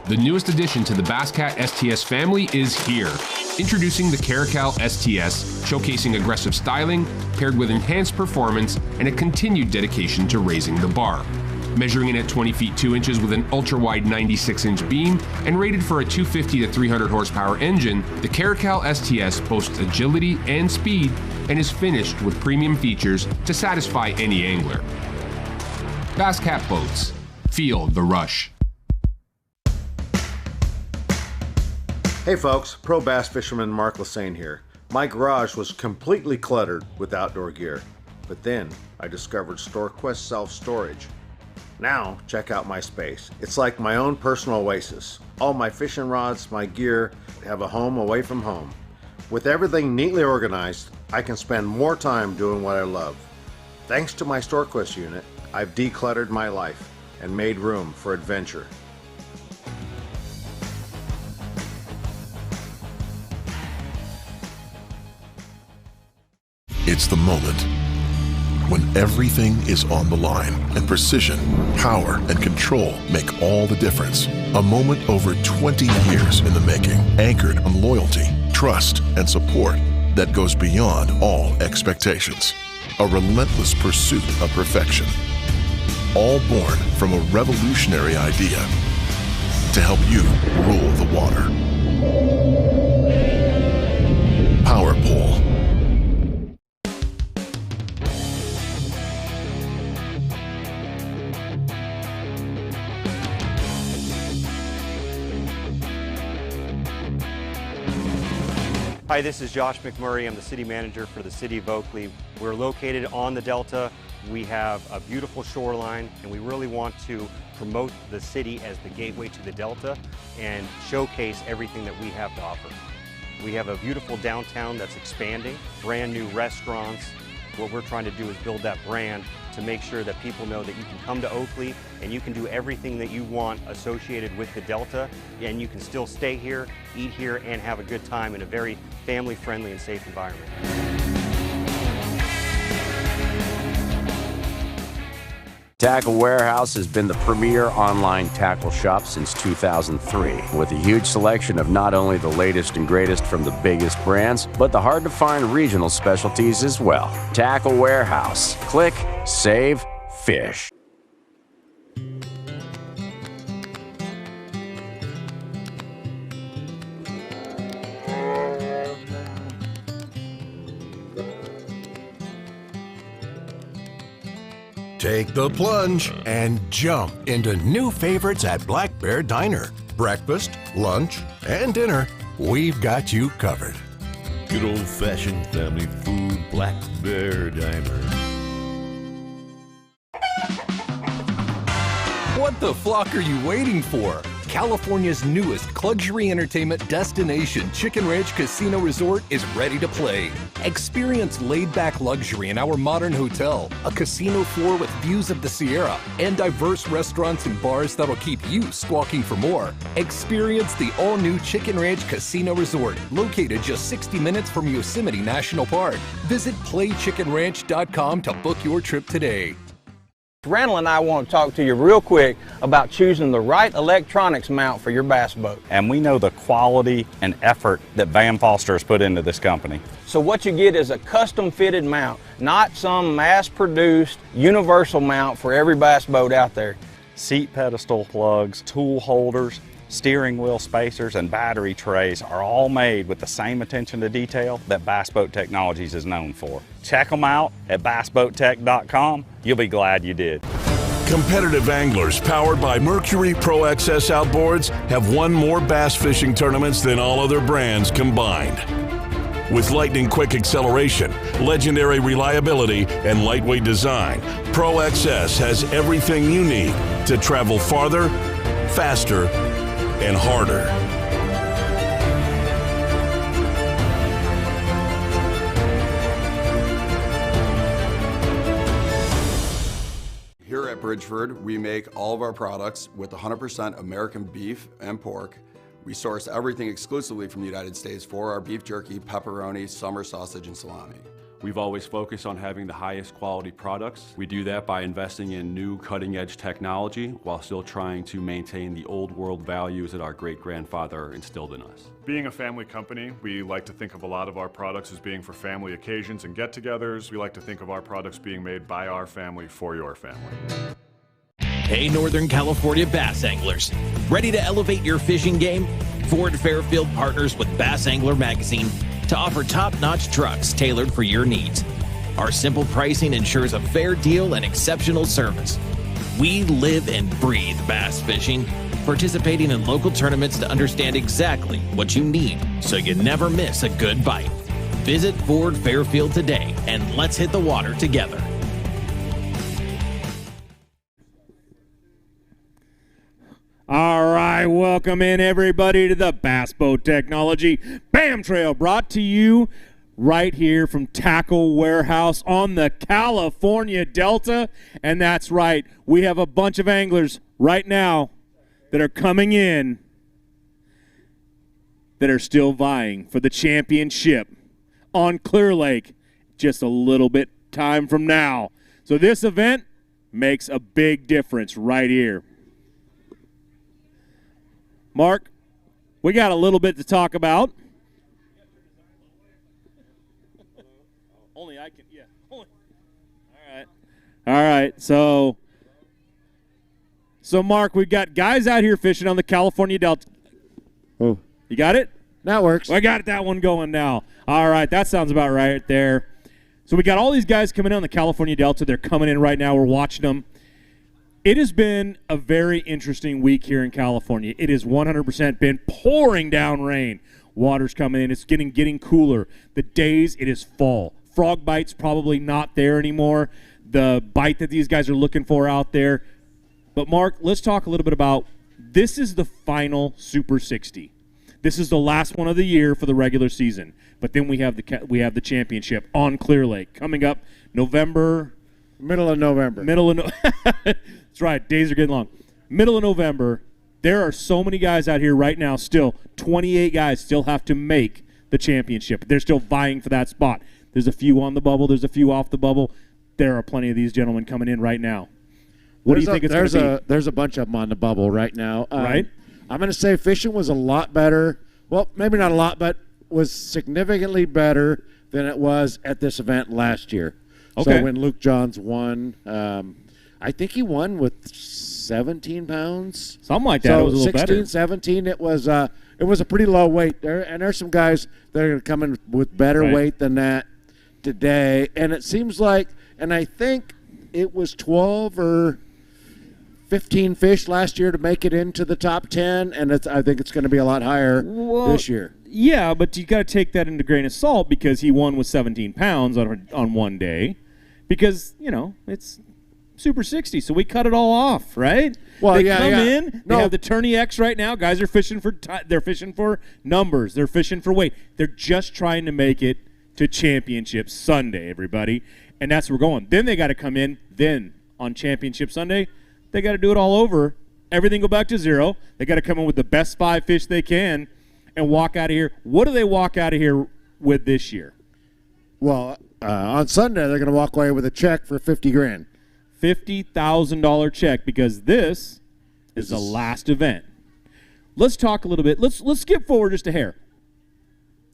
The newest addition to the Basscat STS family is here. Introducing the Caracal STS, showcasing aggressive styling, paired with enhanced performance and a continued dedication to raising the bar. Measuring in at 20 feet 2 inches with an ultra-wide 96-inch beam and rated for a 250 to 300 horsepower engine, the Caracal STS boasts agility and speed and is finished with premium features to satisfy any angler. Basscat Boats. Feel the rush. Hey folks, pro bass fisherman Mark Lassane here. My garage was completely cluttered with outdoor gear, but then I discovered StoreQuest self-storage. Now check out my space. It's like my own personal oasis. All my fishing rods, my gear have a home away from home. With everything neatly organized, I can spend more time doing what I love. Thanks to my StoreQuest unit, I've decluttered my life and made room for adventure. It's the moment when everything is on the line and precision, power, and control make all the difference. A moment over 20 years in the making, anchored on loyalty, trust, and support that goes beyond all expectations. A relentless pursuit of perfection. All born from a revolutionary idea to help you rule the water. Power Pole. Hi, this is Josh McMurray. I'm the city manager for the city of Oakley. We're located on the Delta. We have a beautiful shoreline, and we really want to promote the city as the gateway to the Delta and showcase everything that we have to offer. We have a beautiful downtown that's expanding, brand new restaurants. What we're trying to do is build that brand to make sure that people know that you can come to Oakley and you can do everything that you want associated with the Delta, and you can still stay here, eat here, and have a good time in a very family-friendly and safe environment. Tackle Warehouse has been the premier online tackle shop since 2003, with a huge selection of not only the latest and greatest from the biggest brands, but the hard-to-find regional specialties as well. Tackle Warehouse. Click, save, fish. Take the plunge and jump into new favorites at Black Bear Diner. Breakfast, lunch, and dinner, we've got you covered. Good old-fashioned family food, Black Bear Diner. What the flock are you waiting for? California's newest luxury entertainment destination, Chicken Ranch Casino Resort, is ready to play. Experience laid-back luxury in our modern hotel, a casino floor with views of the Sierra, and diverse restaurants and bars that'll keep you squawking for more. Experience the all-new Chicken Ranch Casino Resort, located just 60 minutes from Yosemite National Park. Visit playchickenranch.com to book your trip today. Randall and I want to talk to you real quick about choosing the right electronics mount for your bass boat. And we know the quality and effort that Van Foster has put into this company. So what you get is a custom fitted mount, not some mass produced universal mount for every bass boat out there. Seat pedestal plugs, tool holders, steering wheel spacers, and battery trays are all made with the same attention to detail that Bass Boat Technologies is known for. Check them out at bassboattech.com. You'll be glad you did. Competitive anglers powered by Mercury Pro XS outboards have won more bass fishing tournaments than all other brands combined. With lightning-quick acceleration, legendary reliability, and lightweight design, Pro XS has everything you need to travel farther, faster, and harder. Here at Bridgeford, we make all of our products with 100% American beef and pork. We source everything exclusively from the United States for our beef jerky, pepperoni, summer sausage, and salami. We've always focused on having the highest quality products. We do that by investing in new cutting-edge technology while still trying to maintain the old world values that our great-grandfather instilled in us. Being a family company, we like to think of a lot of our products as being for family occasions and get-togethers. We like to think of our products being made by our family for your family. Hey, Northern California bass anglers. Ready to elevate your fishing game? Ford Fairfield partners with Bass Angler Magazine to offer top-notch trucks tailored for your needs. Our simple pricing ensures a fair deal and exceptional service. We live and breathe bass fishing, participating in local tournaments to understand exactly what you need so you never miss a good bite. Visit Ford Fairfield today and let's hit the water together. All right, welcome in everybody to the Bass Boat Technology BAM Trail, brought to you right here from Tackle Warehouse on the California Delta. And that's right, we have a bunch of anglers right now that are coming in that are still vying for the championship on Clear Lake just a little bit time from now. So this event makes a big difference right here. Mark, we got a little bit to talk about. Only I can, yeah. All right. So Mark, we've got guys out here fishing on the California Delta. Oh, you got it? That works. I got that one going now. All right, that sounds about right there. So we got all these guys coming in on the California Delta. They're coming in right now. We're watching them. It has been a very interesting week here in California. It has 100% been pouring down rain. Water's coming in. It's getting cooler. The days, it is fall. Frog bite's probably not there anymore. The bite that these guys are looking for out there. But, Mark, let's talk a little bit about this is the final Super 60. This is the last one of the year for the regular season. But then we have the championship on Clear Lake coming up November. Middle of November. That's right. Days are getting long. Middle of November. There are so many guys out here right now still. 28 guys still have to make the championship. They're still vying for that spot. There's a few on the bubble. There's a few off the bubble. There are plenty of these gentlemen coming in right now. What do you think it's going to be? There's a bunch of them on the bubble right now. Right? I'm going to say fishing was a lot better. Well, maybe not a lot, but was significantly better than it was at this event last year. Okay. So when Luke Johns won, I think he won with 17 pounds. Something like that. So it was a little 16, better. 17, it was a pretty low weight. There's some guys that are going to come in with better weight than that today. And it seems like, and I think it was 12 or 15 fish last year to make it into the top 10, and I think it's going to be a lot higher this year. Yeah, but you got to take that into a grain of salt because he won with 17 pounds on one day because, it's Super 60, so we cut it all off, right? Well, they yeah, come yeah. in, they have the Tourney X right now. Guys are fishing for they're fishing for numbers. They're fishing for weight. They're just trying to make it to Championship Sunday, everybody, and that's where we're going. Then they got to come in. Then on Championship Sunday, they got to do it all over. Everything go back to zero. They got to come in with the best 5 fish they can and walk out of here. What do they walk out of here with this year? Well, on Sunday they're going to walk away with a check for $50,000. $50,000 check because this is the last event. Let's talk a little bit. Let's skip forward just a hair.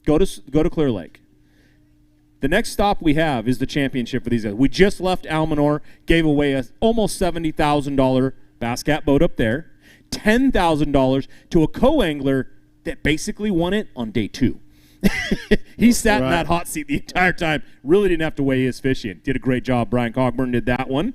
Go to Clear Lake. The next stop we have is the championship for these guys. We just left Almanor, gave away a almost $70,000 bass cat boat up there, $10,000 to a co-angler that basically won it on day 2. He sat in that hot seat the entire time, really didn't have to weigh his fish in. Did a great job. Brian Cogburn did that one.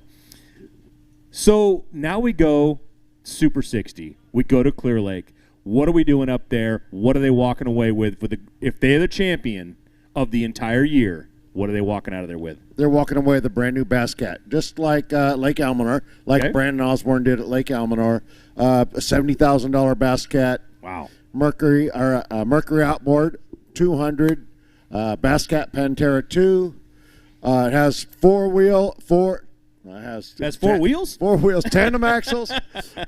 So now we go Super 60. We go to Clear Lake. What are we doing up there? What are they walking away with? If they're the champion of the entire year, what are they walking out of there with? They're walking away with a brand new bass cat, just like Lake Almanor, like Brandon Osborne did at Lake Almanor. A $70,000 bass cat. Wow. Mercury outboard, 200. Bass cat Pantera 2. It has four wheels, tandem axles,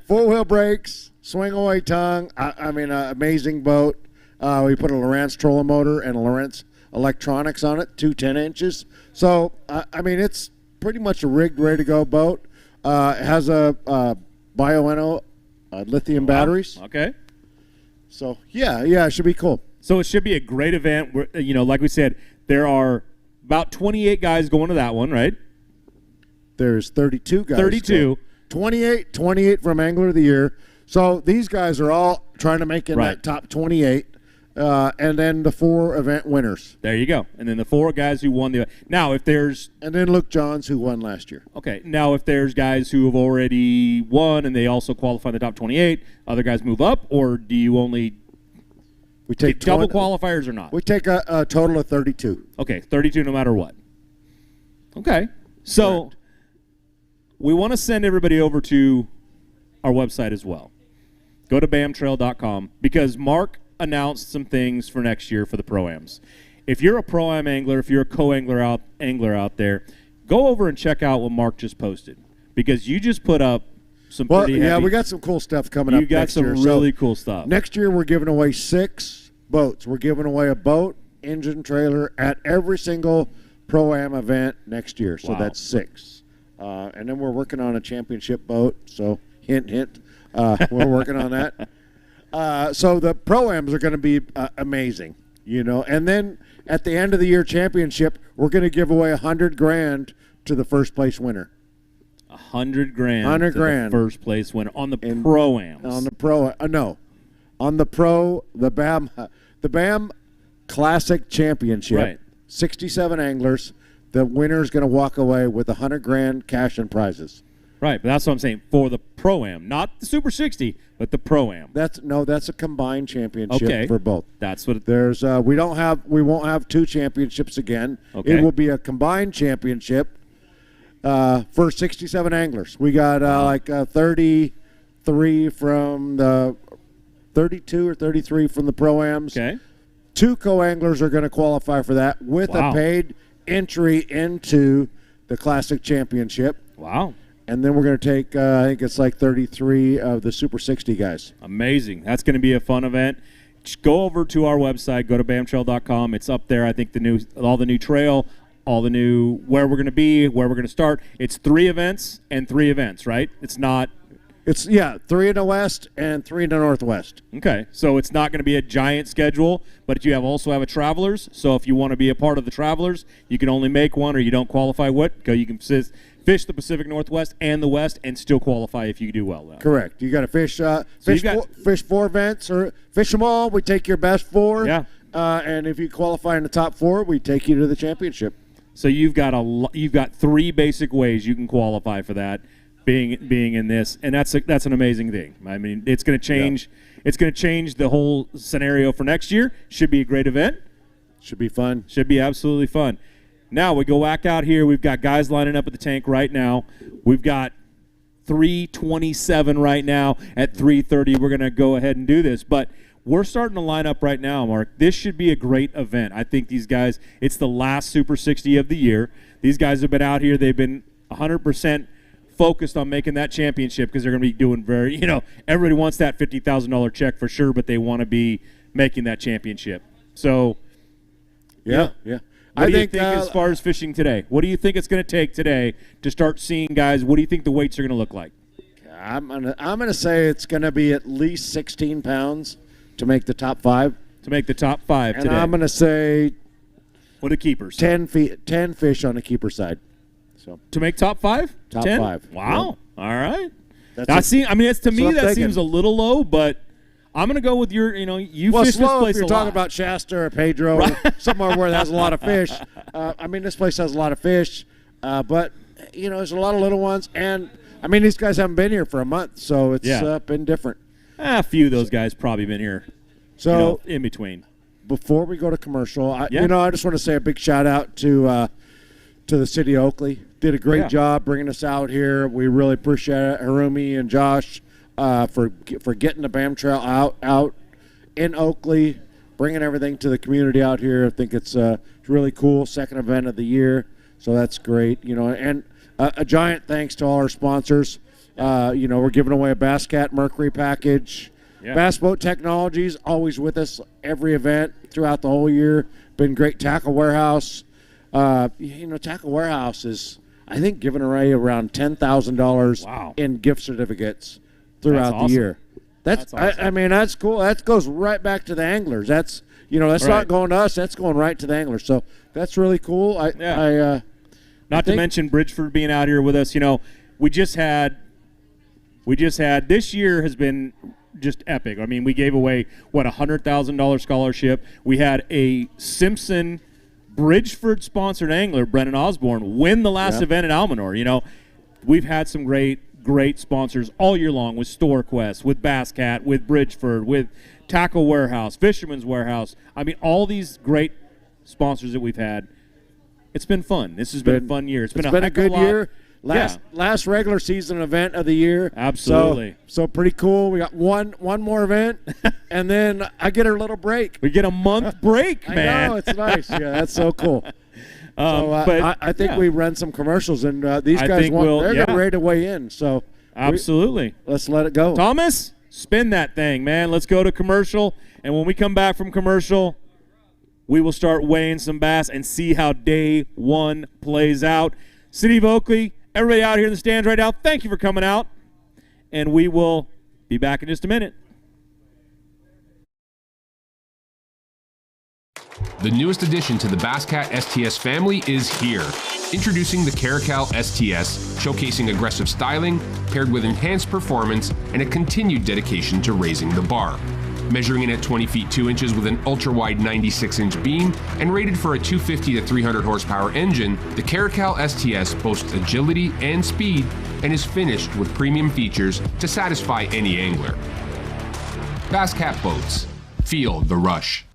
4-wheel brakes, swing away tongue. I mean, amazing boat. We put a Lowrance trolling motor and a Lowrance electronics on it, 2 10-inches. So, I mean, it's pretty much a rigged, ready to go boat. It has a bioenno lithium batteries. Okay. So, yeah, it should be cool. So it should be a great event. You know, like we said, there are about 28 guys going to that one, right? There's 32 guys. 32. 28 from Angler of the Year. So these guys are all trying to make in that top 28. And then the 4 event winners. There you go. And then the 4 guys who won the – now, if there's – and then Luke Johns, who won last year. Okay. Now, if there's guys who have already won and they also qualify in the top 28, other guys move up, or do you only we take double qualifiers or not? We take a total of 32. Okay, 32 no matter what. Okay. So Correct. We want to send everybody over to our website as well. Go to bamtrail.com because Mark announced some things for next year for the Pro-Ams. If you're a Pro-Am angler, if you're a co-angler angler out there, go over and check out what Mark just posted because you just put up some pretty heavy. We got some cool stuff coming up You got next some year. really cool stuff. Next year we're giving away 6 boats. We're giving away a boat, engine, trailer at every single Pro-Am event next year. So that's 6. And then we're working on a championship boat. So hint, hint. We're working on that. So the Pro-Ams are going to be amazing, you know. And then at the end of the year championship, we're going to give away $100,000 to the first place winner. $100,000. $100,000 the first place winner on the Pro-Ams. On the Pro, no, on the Pro, the BAM Classic Championship. Right. 67 anglers. The winner is going to walk away with $100,000 cash and prizes. Right, but that's what I'm saying for the Pro-Am, not the Super 60, but the Pro-Am. That's a combined championship for both. That's what there's. We won't have 2 championships again. Okay. It will be a combined championship for 67 anglers. We got 33 from the 32 or 33 from the Pro-Ams. Okay. 2 co-anglers are going to qualify for that with a paid entry into the Classic Championship. Wow. And then we're going to take, I think it's like 33 of the Super 60 guys. Amazing. That's going to be a fun event. Just go over to our website, go to bamtrail.com. It's up there. I think all the new trail, all the new where we're going to be, where we're going to start. It's 3 events and 3 events, right? It's not. It's 3 in the west and 3 in the northwest. Okay, so it's not going to be a giant schedule, but you also have a Travelers. So if you want to be a part of the Travelers, you can only make one, or you don't qualify. You can fish the Pacific Northwest and the West, and still qualify if you do well. Correct. You got to fish. Fish 4 events, or fish them all. We take your best 4. Yeah. And if you qualify in the top 4, we take you to the championship. So you've got 3 basic ways you can qualify for that. Being in this, and that's an amazing thing. I mean, it's going to change. Yeah. It's going to change the whole scenario for next year. Should be a great event. Should be fun. Should be absolutely fun. Now we go back out here. We've got guys lining up at the tank right now. We've got 3:27 right now. At 3:30, we're going to go ahead and do this. But we're starting to line up right now, Mark. This should be a great event. I think these guys. It's the last Super 60 of the year. These guys have been out here. They've been 100%. Focused on making that championship because they're going to be doing everybody wants that $50,000 check for sure, but they want to be making that championship. So, yeah. What do you think as far as fishing today? What do you think it's going to take today to start seeing guys? What do you think the weights are going to look like? I'm gonna say it's going to be at least 16 pounds to make the top 5. To make the top 5 and today. I'm going to say what are keepers? 10 fish on the keeper side. So to make top 5? Top 10? 5. Wow. Yeah. All right. That seems a little low, but I'm going to go with your, you fish this place if you're a talking lot. about Shasta or Pedro, or somewhere where it has a lot of fish. This place has a lot of fish, but, there's a lot of little ones. And, these guys haven't been here for a month, so it's been different. A few of those guys probably been here, in between. Before we go to commercial, I just want to say a big shout-out to the city of Oakley. Did a great job bringing us out here. We really appreciate Harumi and Josh for getting the BAM Trail out in Oakley, bringing everything to the community out here. I think it's really cool. Second event of the year, so that's great. And a giant thanks to all our sponsors. We're giving away a Bass Cat Mercury package. Bass Boat Technologies, always with us every event throughout the whole year. Been great. Tackle Warehouse. Tackle Warehouse is, I think, giving away around $10,000 in gift certificates throughout the year. That's awesome. I mean, that's cool. That goes right back to the anglers. That's not going to us. That's going right to the anglers. So that's really cool. Not to mention Bridgeford being out here with us. We just had this year has been just epic. I mean, we gave away $100,000 scholarship. We had a Simpson Bridgeford sponsored angler, Brennan Osborne, win the last event at Almanor. We've had some great sponsors all year long with StoreQuest, with Basscat, with Bridgeford, with Tackle Warehouse, Fisherman's Warehouse. I mean, all these great sponsors that we've had. It's been fun. This has been a fun year. It's been a good year. Last regular season event of the year. Absolutely. So pretty cool. We got one more event, and then I get a little break. We get a month break, man. I know, it's nice. Yeah, that's so cool. I think we run some commercials, and these guys they're getting ready to weigh in. So absolutely, let's let it go. Thomas, spin that thing, man. Let's go to commercial, and when we come back from commercial, we will start weighing some bass and see how day one plays out. City of Oakley, everybody out here in the stands right now, thank you for coming out, and we will be back in just a minute. The newest addition to the Basscat STS family is here. Introducing the Caracal STS, showcasing aggressive styling, paired with enhanced performance and a continued dedication to raising the bar. Measuring in at 20 feet 2 inches with an ultra-wide 96-inch beam and rated for a 250 to 300 horsepower engine, the Caracal STS boasts agility and speed and is finished with premium features to satisfy any angler. Basscat Boats. Feel the rush.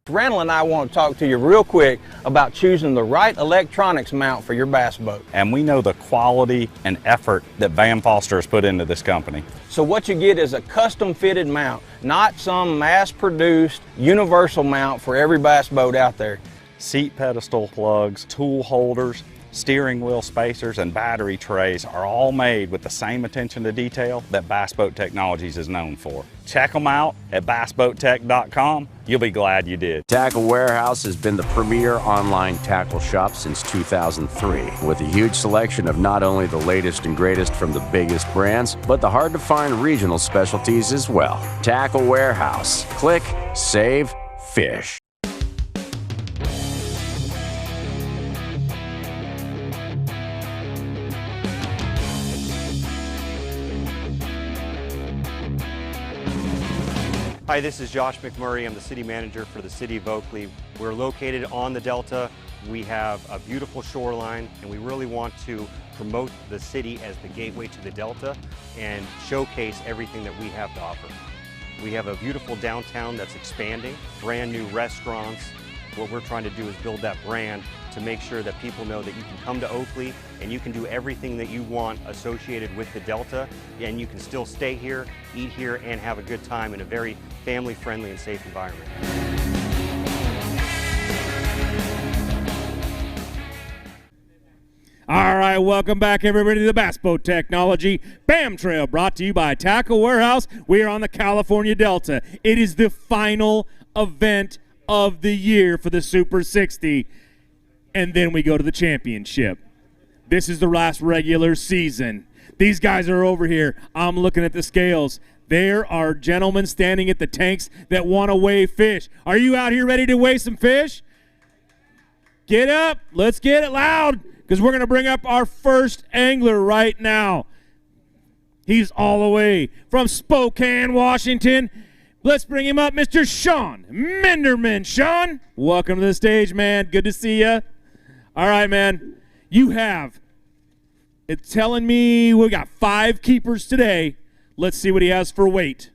Randall and I want to talk to you real quick about choosing the right electronics mount for your bass boat. And we know the quality and effort that Van Foster has put into this company. So what you get is a custom fitted mount, not some mass produced universal mount for every bass boat out there. Seat pedestal plugs, tool holders, steering wheel spacers, and battery trays are all made with the same attention to detail that Bass Boat Technologies is known for. Check them out at bassboattech.com. You'll be glad you did. Tackle Warehouse has been the premier online tackle shop since 2003, with a huge selection of not only the latest and greatest from the biggest brands, but the hard-to-find regional specialties as well. Tackle Warehouse. Click, save, fish. Hi, this is Josh McMurray. I'm the city manager for the City of Oakley. We're located on the Delta. We have a beautiful shoreline, and we really want to promote the city as the gateway to the Delta and showcase everything that we have to offer. We have a beautiful downtown that's expanding, brand new restaurants. What we're trying to do is build that brand to make sure that people know that you can come to Oakley and you can do everything that you want associated with the Delta, and you can still stay here, eat here, and have a good time in a very family-friendly and safe environment. All right, welcome back, everybody, to the Bass Boat Technology BAM Trail, brought to you by Tackle Warehouse. We are on the California Delta. It is the final event of the year for the Super 60, and then we go to the championship. This is the last regular season. These guys are over here. I'm looking at the scales. There are gentlemen standing at the tanks that want to weigh fish. Are you out here ready to weigh some fish? Get up. Let's get it loud, because we're going to bring up our first angler right now. He's all the way from Spokane, Washington. Let's bring him up, Mr. Sean Menderman. Sean, welcome to the stage, man. Good to see you. All right, man. It's telling me we got 5 keepers today. Let's see what he has for weight.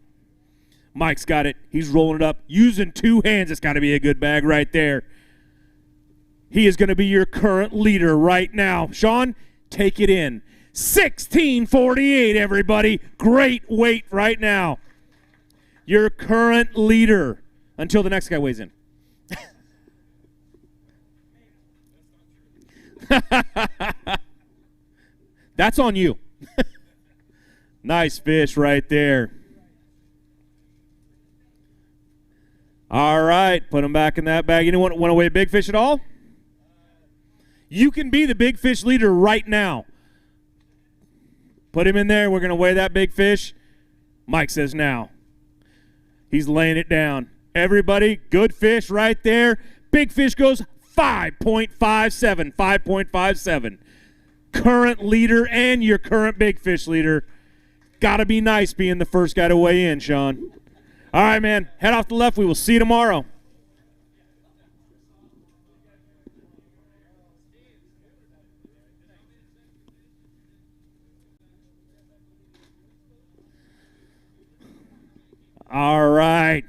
Mike's got it. He's rolling it up using 2 hands. It's got to be a good bag right there. He is going to be your current leader right now. Sean, take it in. 1648, everybody. Great weight right now. Your current leader until the next guy weighs in. That's on you. Nice fish right there. All right, put them back in that bag. Anyone want to weigh a big fish at all? You can be the big fish leader right now. Put him in there. We're going to weigh that big fish. Mike says now. He's laying it down. Everybody, good fish right there. Big fish goes 5.57. 5.57. Current leader and your current big fish leader. Got to be nice being the first guy to weigh in, Sean. All right, man. Head off the left. We will see you tomorrow. All right.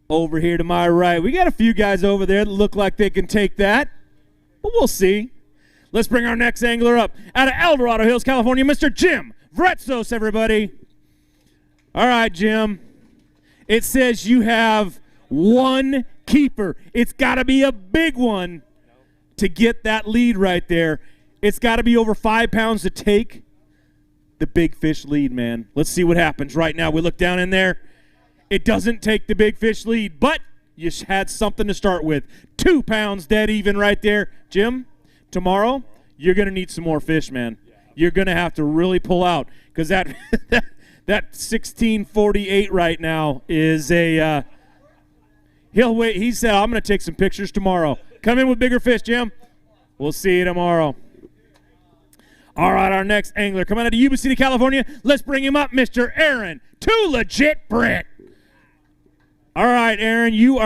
Over here to my right. We got a few guys over there that look like they can take that, but we'll see. Let's bring our next angler up. Out of El Dorado Hills, California, Mr. Jim Vretzos, everybody. All right, Jim. It says you have one keeper. It's got to be a big one to get that lead right there. It's got to be over 5 pounds to take the big fish lead, man. Let's see what happens right now. We look down in there. It doesn't take the big fish lead, but you had something to start with. 2 pounds dead even right there. Jim, tomorrow you're going to need some more fish, man. You're going to have to really pull out because that that 1648 right now is a he'll wait. He said, I'm going to take some pictures tomorrow. Come in with bigger fish, Jim. We'll see you tomorrow. All right, our next angler coming out of Yuba City, California. Let's bring him up, Mr. Aaron, Too Legit Brit. All right, Aaron, you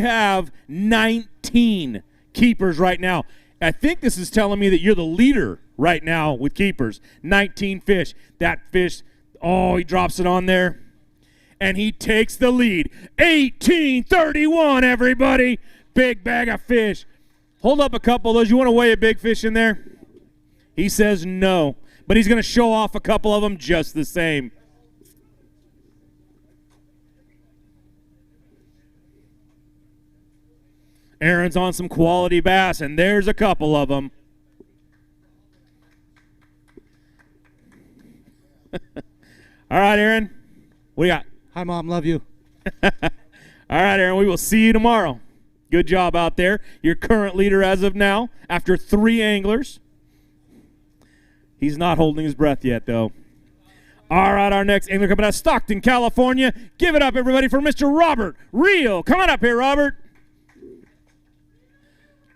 have 19 keepers right now. I think this is telling me that you're the leader right now with keepers. 19 fish. That fish, oh, he drops it on there, and he takes the lead. 1831, everybody. Big bag of fish. Hold up a couple of those. You want to weigh a big fish in there? He says no, but he's going to show off a couple of them just the same. Aaron's on some quality bass, and there's a couple of them. All right, Aaron. What do you got? Hi, Mom. Love you. All right, Aaron. We will see you tomorrow. Good job out there. Your current leader as of now, after 3 anglers. He's not holding his breath yet, though. All right, our next angler coming out of Stockton, California. Give it up, everybody, for Mr. Robert Reel. Come on up here, Robert.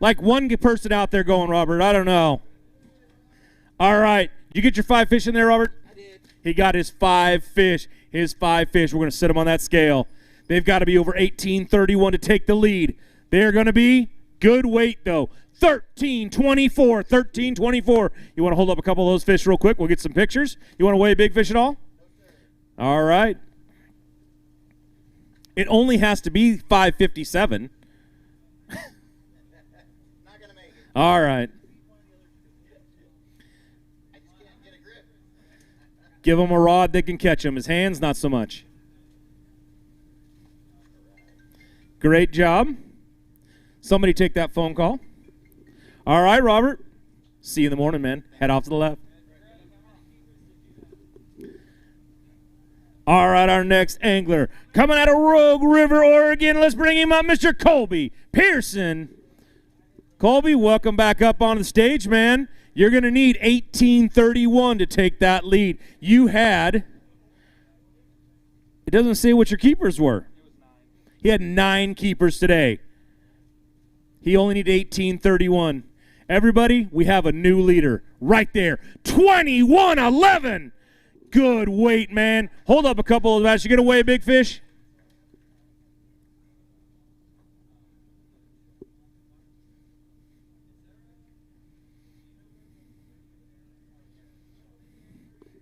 Like one person out there going, Robert. I don't know. All right. You get your 5 fish in there, Robert? I did. He got his 5 fish. His 5 fish. We're going to set them on that scale. They've got to be over 1831 to take the lead. They're going to be good weight, though. 1324. 1324. You want to hold up a couple of those fish real quick? We'll get some pictures. You want to weigh a big fish at all? All right. It only has to be 557. All right. Give him a rod that can catch him. His hands, not so much. Great job. Somebody take that phone call. All right, Robert. See you in the morning, man. Head off to the left. All right, our next angler. Coming out of Rogue River, Oregon. Let's bring him up, Mr. Colby Pearson. Colby, welcome back up on the stage, man. You're going to need 1831 to take that lead. You had, it doesn't say what your keepers were. He had 9 keepers today. He only needed 1831. Everybody, we have a new leader right there. 2111. Good weight, man. Hold up a couple of those. You going to weigh a big fish?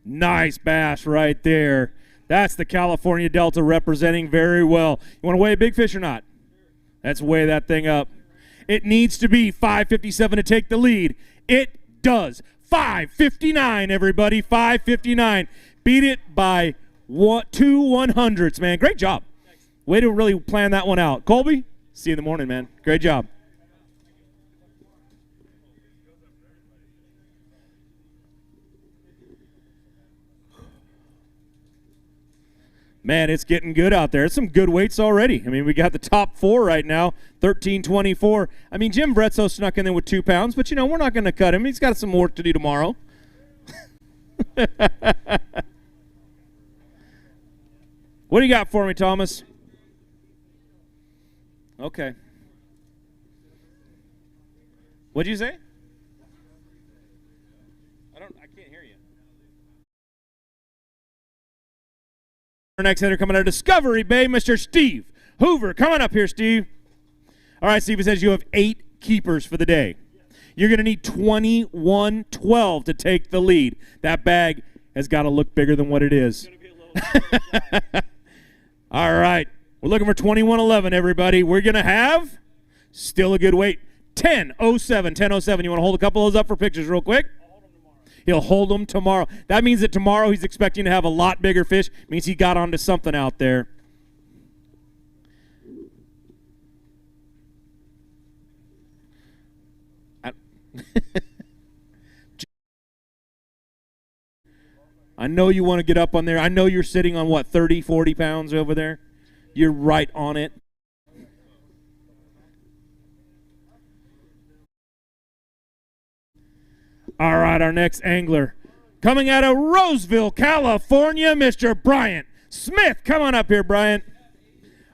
Nice bass right there. That's the California Delta representing very well. You want to weigh a big fish or not? Let's weigh that thing up. It needs to be 557 to take the lead. It does. 559, everybody. 559. Beat it by 2 100ths, man. Great job. Way to really plan that one out. Colby, see you in the morning, man. Great job. Man, it's getting good out there. It's some good weights already. I mean, we got the top 4 right now, 1324. I mean, Jim Bretso snuck in there with 2 pounds, but, we're not going to cut him. He's got some work to do tomorrow. What do you got for me, Thomas? Okay. What'd you say? I can't hear you. Our next hitter coming out of Discovery Bay, Mr. Steve Hoover. Come on up here, Steve. All right, Steve, it says you have 8 keepers for the day. You're going to need 21-12 to take the lead. That bag has got to look bigger than what it is. All right. We're looking for 21-11, everybody. We're going to have still a good weight. 10-07. 10-07. You want to hold a couple of those up for pictures real quick? He'll hold them tomorrow. That means that tomorrow he's expecting to have a lot bigger fish. Means he got onto something out there. I know you want to get up on there. I know you're sitting on, 30, 40 pounds over there? You're right on it. All right, our next angler coming out of Roseville, California, Mr. Bryant Smith. Come on up here, Bryant.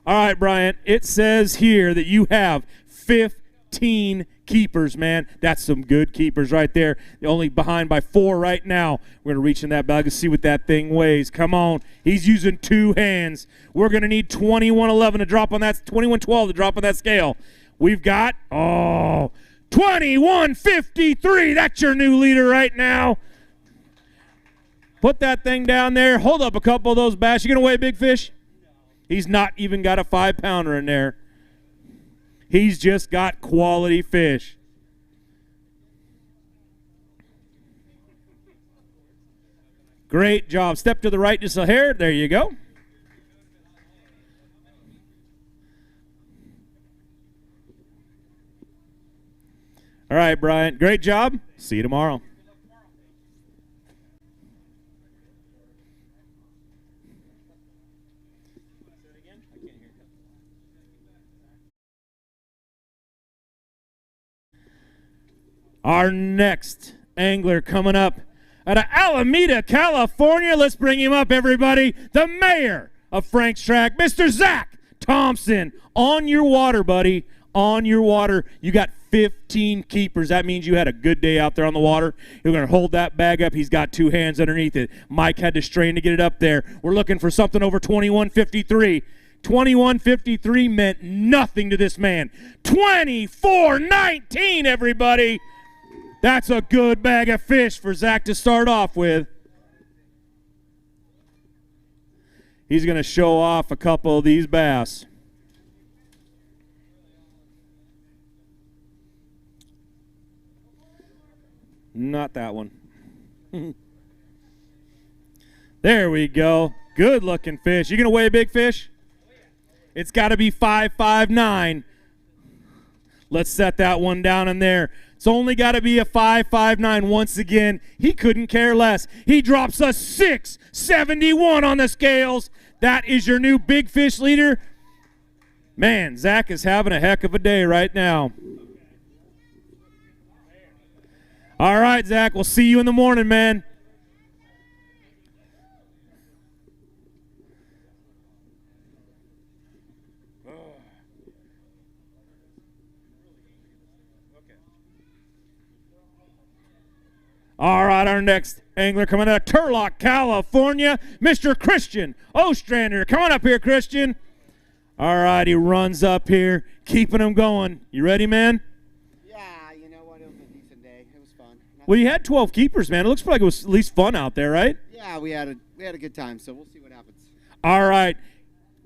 All right, Bryant, it says here that you have 15 keepers, man. That's some good keepers right there. You're only behind by 4 right now. We're going to reach in that bag and see what that thing weighs. Come on. He's using 2 hands. We're going to need 21-11 to drop on that, 21-12 to drop on that scale. We've got, 21-53. That's your new leader right now. Put that thing down there. Hold up a couple of those bass. You going to weigh a big fish? He's not even got a 5-pounder in there. He's just got quality fish. Great job. Step to the right just a hair. There you go. All right, Brian. Great job. See you tomorrow. Our next angler coming up out of Alameda, California. Let's bring him up, everybody. The mayor of Frank's Track, Mr. Zach Thompson. On your water, buddy. On your water. You got 15 keepers. That means you had a good day out there on the water. You're going to hold that bag up. He's got 2 hands underneath it. Mike had to strain to get it up there. We're looking for something over 21-53. 21-53 meant nothing to this man. 24-19, everybody. That's a good bag of fish for Zach to start off with. He's going to show off a couple of these bass. Not that one. There we go. Good looking fish. You going to weigh a big fish? It's got to be 5.59. Let's set that one down in there. It's only got to be a 5.59 once again. He couldn't care less. He drops a 6.71 on the scales. That is your new big fish leader. Man, Zach is having a heck of a day right now. All right, Zach, we'll see you in the morning, man. All right, our next angler coming out of Turlock, California, Mr. Christian Ostrander. Come on up here, Christian. All right, he runs up here, keeping him going. You ready, man? Yeah, you know what? It was a decent day. It was fun. Well, you had 12 keepers, man. It looks like it was at least fun out there, right? Yeah, we had a good time, so we'll see what happens. All right,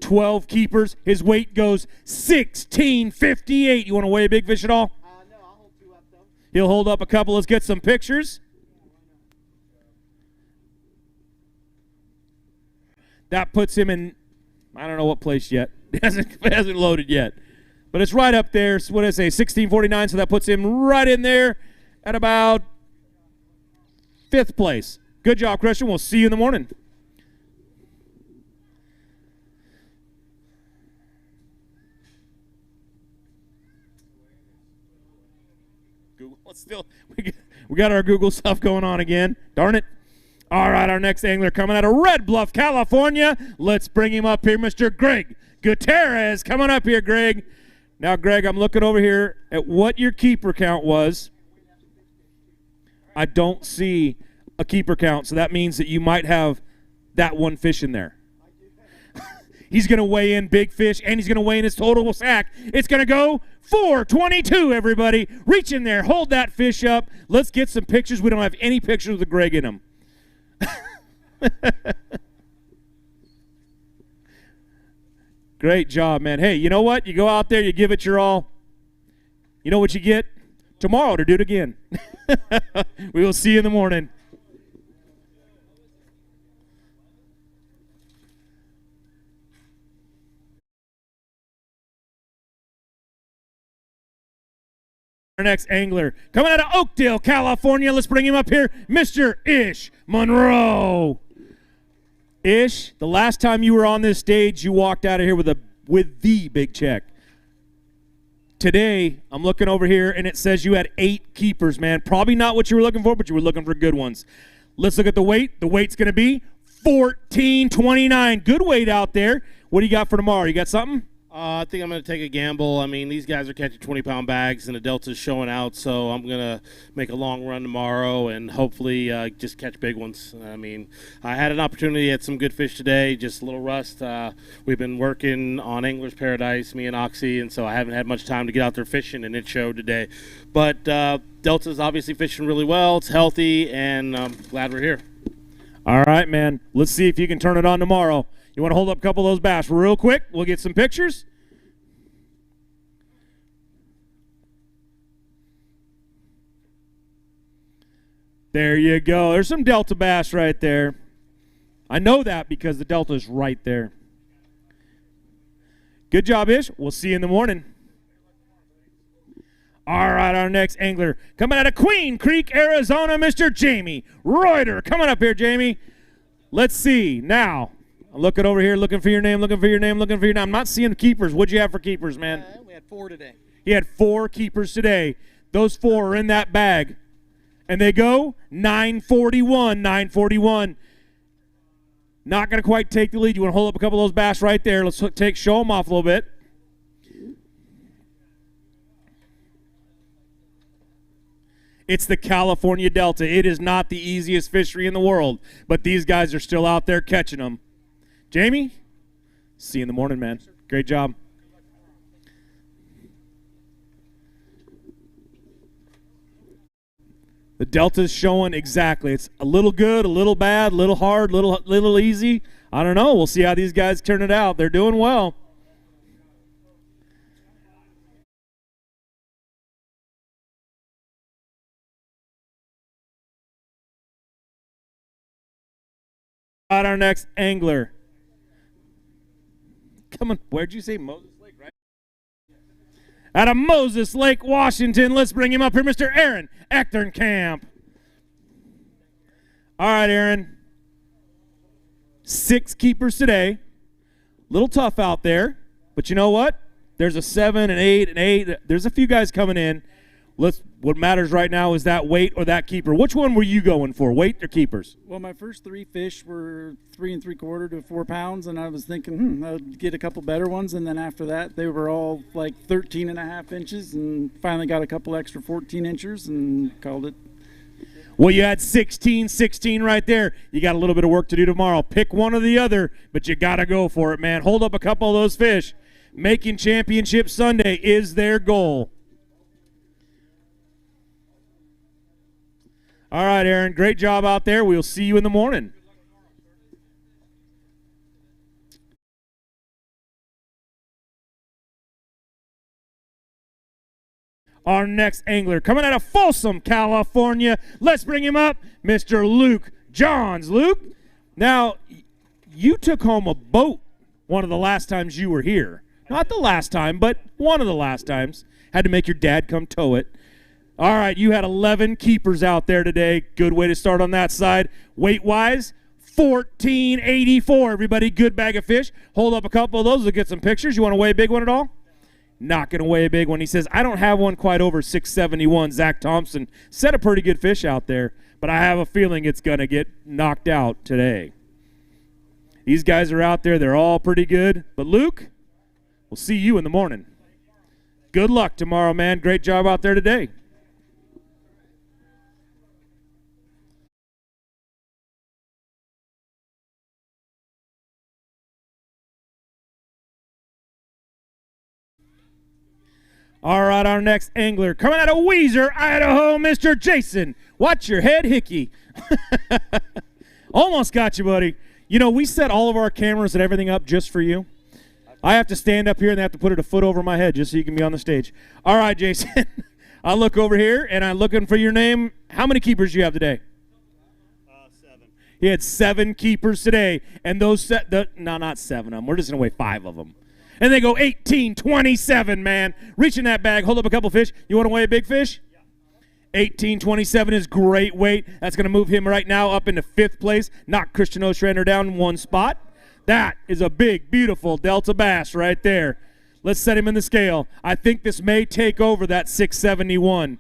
12 keepers. His weight goes 16.58. You want to weigh a big fish at all? No, I'll hold 2 up, though. He'll hold up a couple. Let's get some pictures. That puts him in, I don't know what place yet. It hasn't loaded yet. But it's right up there. So what did I say, 16.49, so that puts him right in there at about 5th place. Good job, Christian. We'll see you in the morning. We got our Google stuff going on again. Darn it. All right, our next angler coming out of Red Bluff, California. Let's bring him up here, Mr. Greg Gutierrez. Coming up here, Greg. Now, Greg, I'm looking over here at what your keeper count was. I don't see a keeper count, so that means that you might have that one fish in there. He's going to weigh in big fish, and he's going to weigh in his total sack. It's going to go 422, everybody. Reach in there. Hold that fish up. Let's get some pictures. We don't have any pictures with Greg in them. Great job, man. Hey, you know what? You go out there, you give it your all. You know what you get? Tomorrow to do it again. We will see you in the morning. Our next angler coming out of Oakdale, California. Let's bring him up here, Mr. Ish Monroe. Ish, the last time you were on this stage, you walked out of here with the big check. Today, I'm looking over here, and it says you had 8 keepers, man. Probably not what you were looking for, but you were looking for good ones. Let's look at the weight. The weight's going to be 1429. Good weight out there. What do you got for tomorrow? You got something? I think I'm going to take a gamble. I mean, these guys are catching 20-pound bags, and the Delta's showing out, so I'm going to make a long run tomorrow and hopefully just catch big ones. I mean, I had an opportunity at some good fish today, just a little rust. We've been working on Angler's Paradise, me and Oxy, and so I haven't had much time to get out there fishing, and it showed today. But Delta's obviously fishing really well. It's healthy, and I'm glad we're here. All right, man. Let's see if you can turn it on tomorrow. You want to hold up a couple of those bass real quick? We'll get some pictures. There you go. There's some Delta bass right there. I know that because the Delta's right there. Good job, Ish. We'll see you in the morning. All right, our next angler coming out of Queen Creek, Arizona, Mr. Jamie Reuter. Coming up here, Jamie. Let's see. Now, I'm looking over here, looking for your name, looking for your name. I'm not seeing keepers. What'd you have for keepers, man? We had 4 today. He had 4 keepers today. Those 4 are in that bag. And they go 941. Not going to quite take the lead. You want to hold up a couple of those bass right there. Let's show them off a little bit. It's the California Delta. It is not the easiest fishery in the world, but these guys are still out there catching them. Jamie, see you in the morning, man. Great job. The Delta's showing exactly. It's a little good, a little bad, a little hard, a little easy. I don't know. We'll see how these guys turn it out. They're doing well. Our next angler. Come on, where'd you say Moses Lake, right? Out of Moses Lake, Washington, let's bring him up here, Mr. Aaron Echternkamp. All right, Aaron. 6 keepers today. Little tough out there, but you know what? There's a 7, an 8, an 8. There's a few guys coming in. What matters right now is that weight or that keeper. Which one were you going for, weight or keepers? Well, my first 3 fish were 3 3/4 to 4 pounds, and I was thinking, I'd get a couple better ones, and then after that, they were all like 13.5 inches, and finally got a couple extra 14 inchers and called it. Well, you had 16 right there. You got a little bit of work to do tomorrow. Pick one or the other, but you got to go for it, man. Hold up a couple of those fish. Making Championship Sunday is their goal. All right, Aaron, great job out there. We'll see you in the morning. Our next angler coming out of Folsom, California. Let's bring him up, Mr. Luke Johns. Luke, now, you took home a boat one of the last times you were here. Not the last time, but one of the last times. Had to make your dad come tow it. All right, you had 11 keepers out there today. Good way to start on that side. Weight-wise, 1484. Everybody, good bag of fish. Hold up a couple of those. We'll get some pictures. You want to weigh a big one at all? knocking away a big one. He says, I don't have one quite over 671. Zach Thompson set a pretty good fish out there, but I have a feeling it's going to get knocked out today. These guys are out there. They're all pretty good. But, Luke, we'll see you in the morning. Good luck tomorrow, man. Great job out there today. All right, our next angler coming out of Weiser, Idaho, Mr. Jason. Watch your head, Hickey. Almost got you, buddy. You know, we set all of our cameras and everything up just for you. I have to stand up here and they have to put it a foot over my head just so you can be on the stage. All right, Jason. I look over here and I'm looking for your name. How many keepers do you have today? 7. He had 7 keepers today, and those not 7 of them. We're just gonna weigh 5 of them. And they go 18.27, man. Reach in that bag, hold up a couple fish. You want to weigh a big fish? Yeah. 18.27 is great weight. That's going to move him right now up into 5th place. Knock Christian Ostrander down 1 spot. That is a big, beautiful Delta bass right there. Let's set him in the scale. I think this may take over that 671.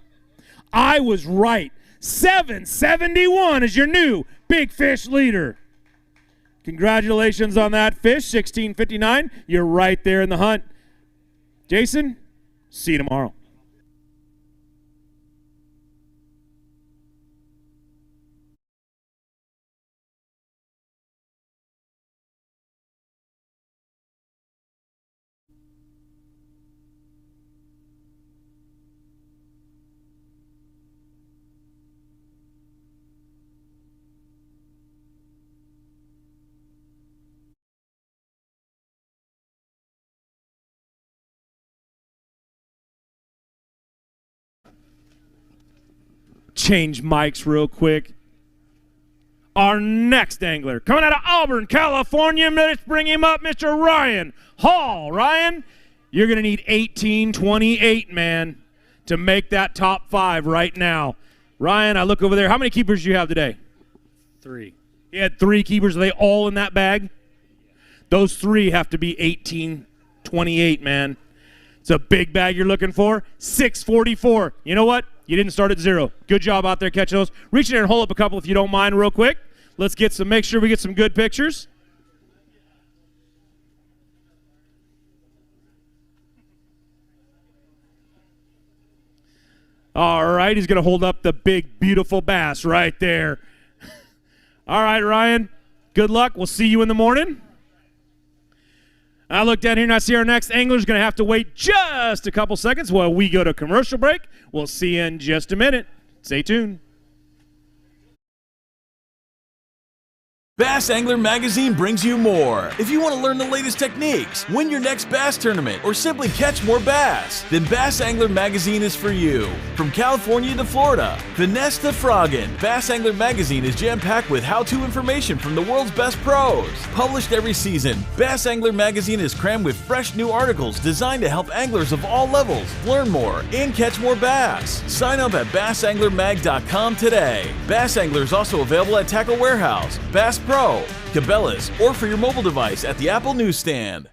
I was right. 771 is your new big fish leader. Congratulations on that fish, 16.59. You're right there in the hunt. Jason, see you tomorrow. Change mics real quick. Our next angler, coming out of Auburn, California, let's bring him up, Mr. Ryan Hall. Ryan, you're going to need 18.28, man, to make that top 5 right now. Ryan, I look over there. How many keepers do you have today? 3. He had 3 keepers. Are they all in that bag? Those 3 have to be 18.28, man. It's a big bag you're looking for. 6.44. You know what? You didn't start at 0. Good job out there catching those. Reach in there and hold up a couple if you don't mind real quick. Let's make sure we get some good pictures. All right, he's going to hold up the big, beautiful bass right there. All right, Ryan, good luck. We'll see you in the morning. I look down here and I see our next angler's going to have to wait just a couple seconds while we go to commercial break. We'll see you in just a minute. Stay tuned. Bass Angler Magazine brings you more. If you want to learn the latest techniques, win your next bass tournament, or simply catch more bass, then Bass Angler Magazine is for you. From California to Florida, finesse to frogging, Bass Angler Magazine is jam-packed with how-to information from the world's best pros. Published every season, Bass Angler Magazine is crammed with fresh new articles designed to help anglers of all levels learn more and catch more bass. Sign up at bassanglermag.com today. Bass Angler is also available at Tackle Warehouse, Bass Pro, Cabela's, or for your mobile device at the Apple newsstand.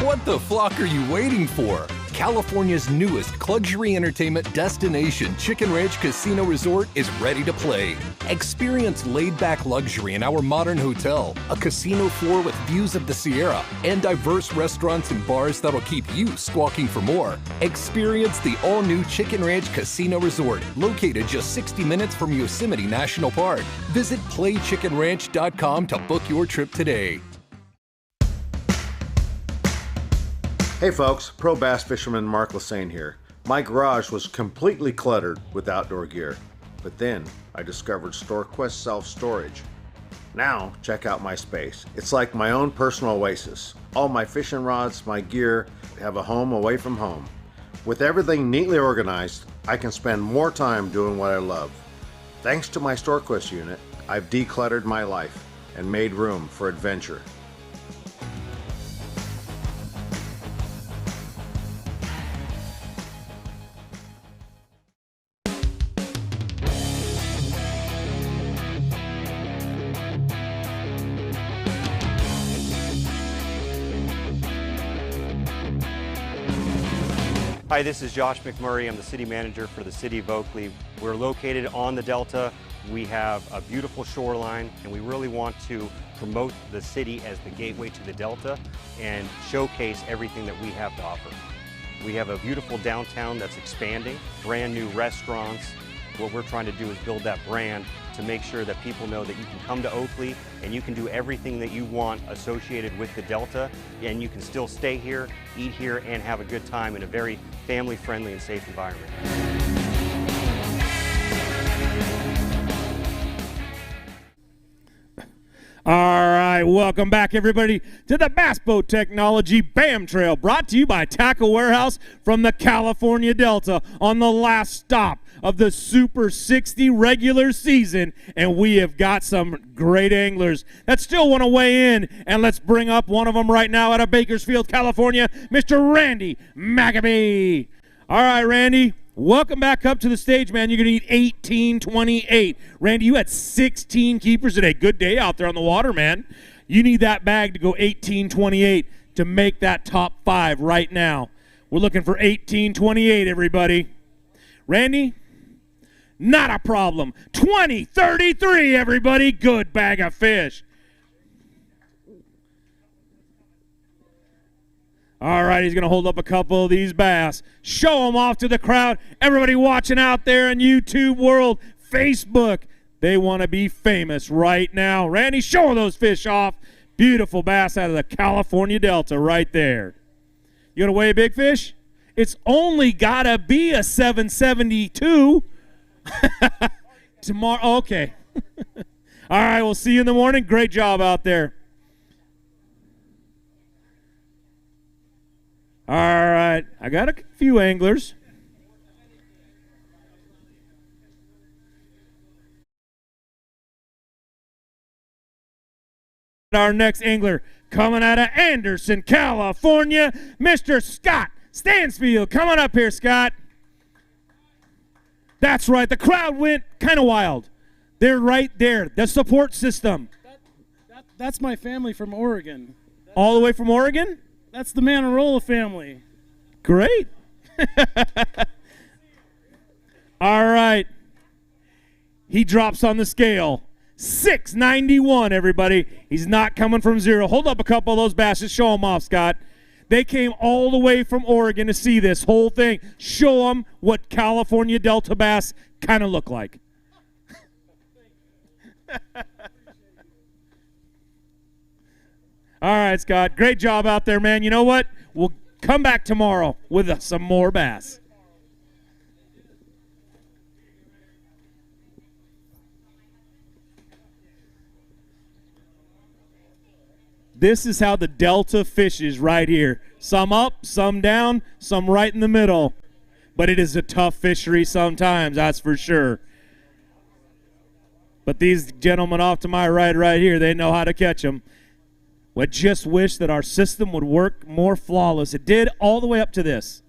What the flock are you waiting for? California's newest luxury entertainment destination, Chicken Ranch Casino Resort, is ready to play. Experience laid-back luxury in our modern hotel, a casino floor with views of the Sierra, and diverse restaurants and bars that'll keep you squawking for more. Experience the all-new Chicken Ranch Casino Resort, located just 60 minutes from Yosemite National Park. Visit playchickenranch.com to book your trip today. Hey folks, pro bass fisherman Mark Lassane here. My garage was completely cluttered with outdoor gear, but then I discovered StoreQuest self-storage. Now check out my space. It's like my own personal oasis. All my fishing rods, my gear, have a home away from home. With everything neatly organized, I can spend more time doing what I love. Thanks to my StoreQuest unit, I've decluttered my life and made room for adventure. Hi, this is Josh McMurray. I'm the city manager for the city of Oakley. We're located on the Delta. We have a beautiful shoreline, and we really want to promote the city as the gateway to the Delta and showcase everything that we have to offer. We have a beautiful downtown that's expanding, brand new restaurants. What we're trying to do is build that brand to make sure that people know that you can come to Oakley and you can do everything that you want associated with the Delta, and you can still stay here, eat here, and have a good time in a very family-friendly and safe environment. All right, welcome back, everybody, to the Bass Boat Technology BAM Trail, brought to you by Tackle Warehouse from the California Delta on the last stop of the Super 60 regular season, and we have got some great anglers that still want to weigh in, and let's bring up one of them right now out of Bakersfield, California, Mr. Randy Maccabee. All right, Randy. Welcome back up to the stage, man. You're going to need 18.28. Randy, you had 16 keepers today. Good day out there on the water, man. You need that bag to go 18.28 to make that top 5 right now. We're looking for 18.28, everybody. Randy, not a problem. 20.33, everybody. Good bag of fish. All right, he's going to hold up a couple of these bass. Show them off to the crowd. Everybody watching out there in YouTube world, Facebook. They want to be famous right now. Randy, show those fish off. Beautiful bass out of the California Delta right there. You going to weigh a big fish? It's only got to be a 772. Tomorrow, okay. All right, we'll see you in the morning. Great job out there. All right, I got a few anglers. Our next angler coming out of Anderson, California, Mr. Scott Stansfield. Come on up here, Scott. That's right, the crowd went kind of wild. They're right there, the support system. That's my family from Oregon. All the way from Oregon? That's the Manarola family. Great. All right. He drops on the scale. 691, everybody. He's not coming from zero. Hold up a couple of those bass. Just show them off, Scott. They came all the way from Oregon to see this whole thing. Show them what California Delta bass kind of look like. All right, Scott. Great job out there, man. You know what? We'll come back tomorrow with some more bass. This is how the Delta fishes right here. Some up, some down, some right in the middle. But it is a tough fishery sometimes, that's for sure. But these gentlemen off to my right here, they know how to catch them. I just wish that our system would work more flawless. It did all the way up to this.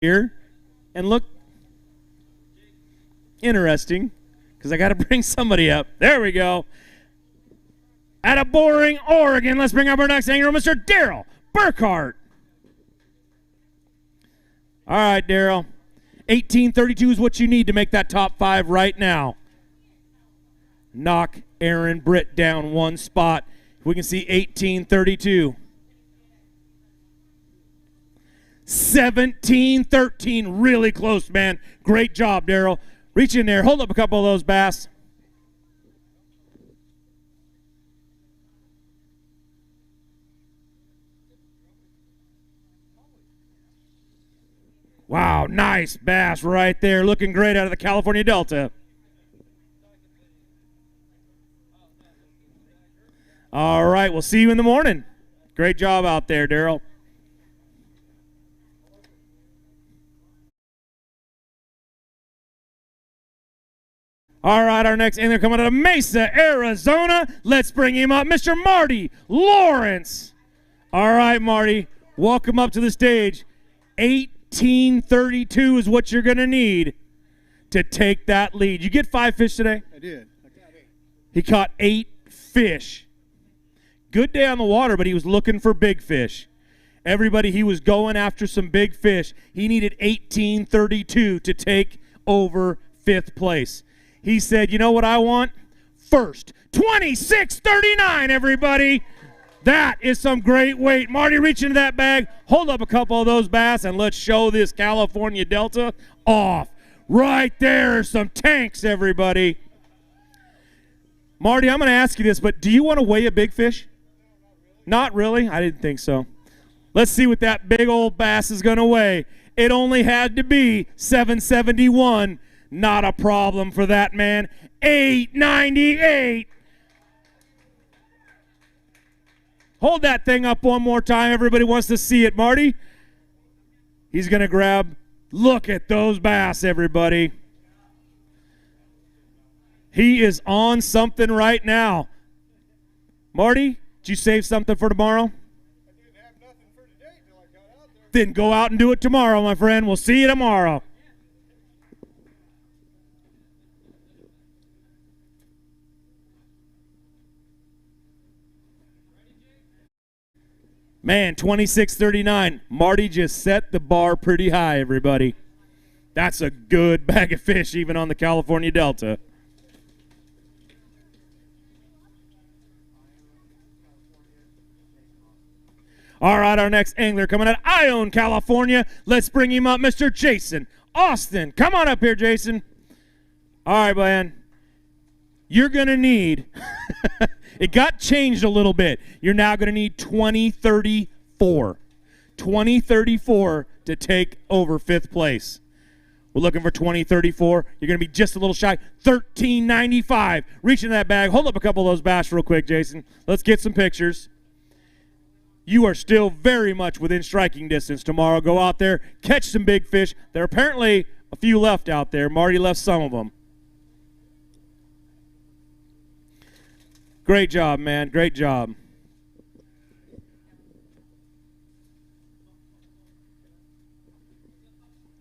Here, and look, interesting, because I got to bring somebody up. There we go. Out of Boring, Oregon, let's bring up our next angler, Mr. Daryl Burkhart. All right, Daryl. 1832 is what you need to make that top 5 right now. Knock Aaron Britt down one spot. We can see 1832. 1713, really close, man. Great job, Daryl. Reach in there, hold up a couple of those bass. Wow, nice bass right there. Looking great out of the California Delta. All right, we'll see you in the morning. Great job out there, Daryl. All right, our next angler coming out of Mesa, Arizona. Let's bring him up, Mr. Marty Lawrence. All right, Marty, welcome up to the stage. 1832 is what you're going to need to take that lead. You get 5 fish today? I did. I got 8. He caught 8 fish. Good day on the water, but he was looking for big fish. Everybody, he was going after some big fish. He needed 1832 to take over 5th place. He said, you know what I want? First. 26.39, everybody. That is some great weight. Marty, reach into that bag, hold up a couple of those bass, and let's show this California Delta off. Right there, some tanks, everybody. Marty, I'm going to ask you this, but do you want to weigh a big fish? Not really? I didn't think so. Let's see what that big old bass is going to weigh. It only had to be 771. Not a problem for that man. 898. Hold that thing up one more time. Everybody wants to see it, Marty. He's going to grab. Look at those bass, everybody. He is on something right now. Marty, did you save something for tomorrow? Then go out and do it tomorrow, my friend. We'll see you tomorrow. Man, 26.39. Marty just set the bar pretty high, everybody. That's a good bag of fish, even on the California Delta. All right, our next angler coming out of Ione, California. Let's bring him up, Mr. Jason Austin. Come on up here, Jason. All right, man. You're going to need, it got changed a little bit. You're now going to need 2034. 2034 to take over 5th place. We're looking for 2034. You're going to be just a little shy. 1395. Reach into that bag. Hold up a couple of those bass real quick, Jason. Let's get some pictures. You are still very much within striking distance tomorrow. Go out there, catch some big fish. There are apparently a few left out there. Marty left some of them. Great job, man. Great job.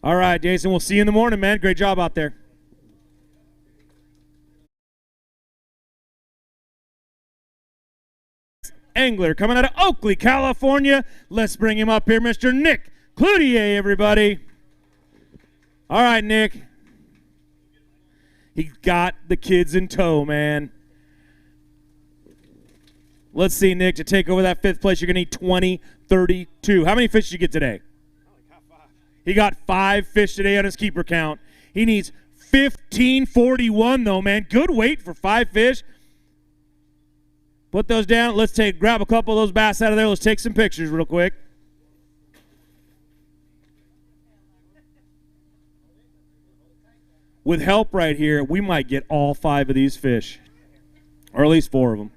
All right, Jason, we'll see you in the morning, man. Great job out there. Angler coming out of Oakley, California. Let's bring him up here, Mr. Nick Cloutier, everybody. All right, Nick. He got the kids in tow, man. Let's see, Nick, to take over that 5th place, you're going to need 2032. How many fish did you get today? He got 5 fish today on his keeper count. He needs 1541, though, man. Good weight for 5 fish. Put those down. Let's grab a couple of those bass out of there. Let's take some pictures real quick. With help right here, we might get all 5 of these fish, or at least 4 of them.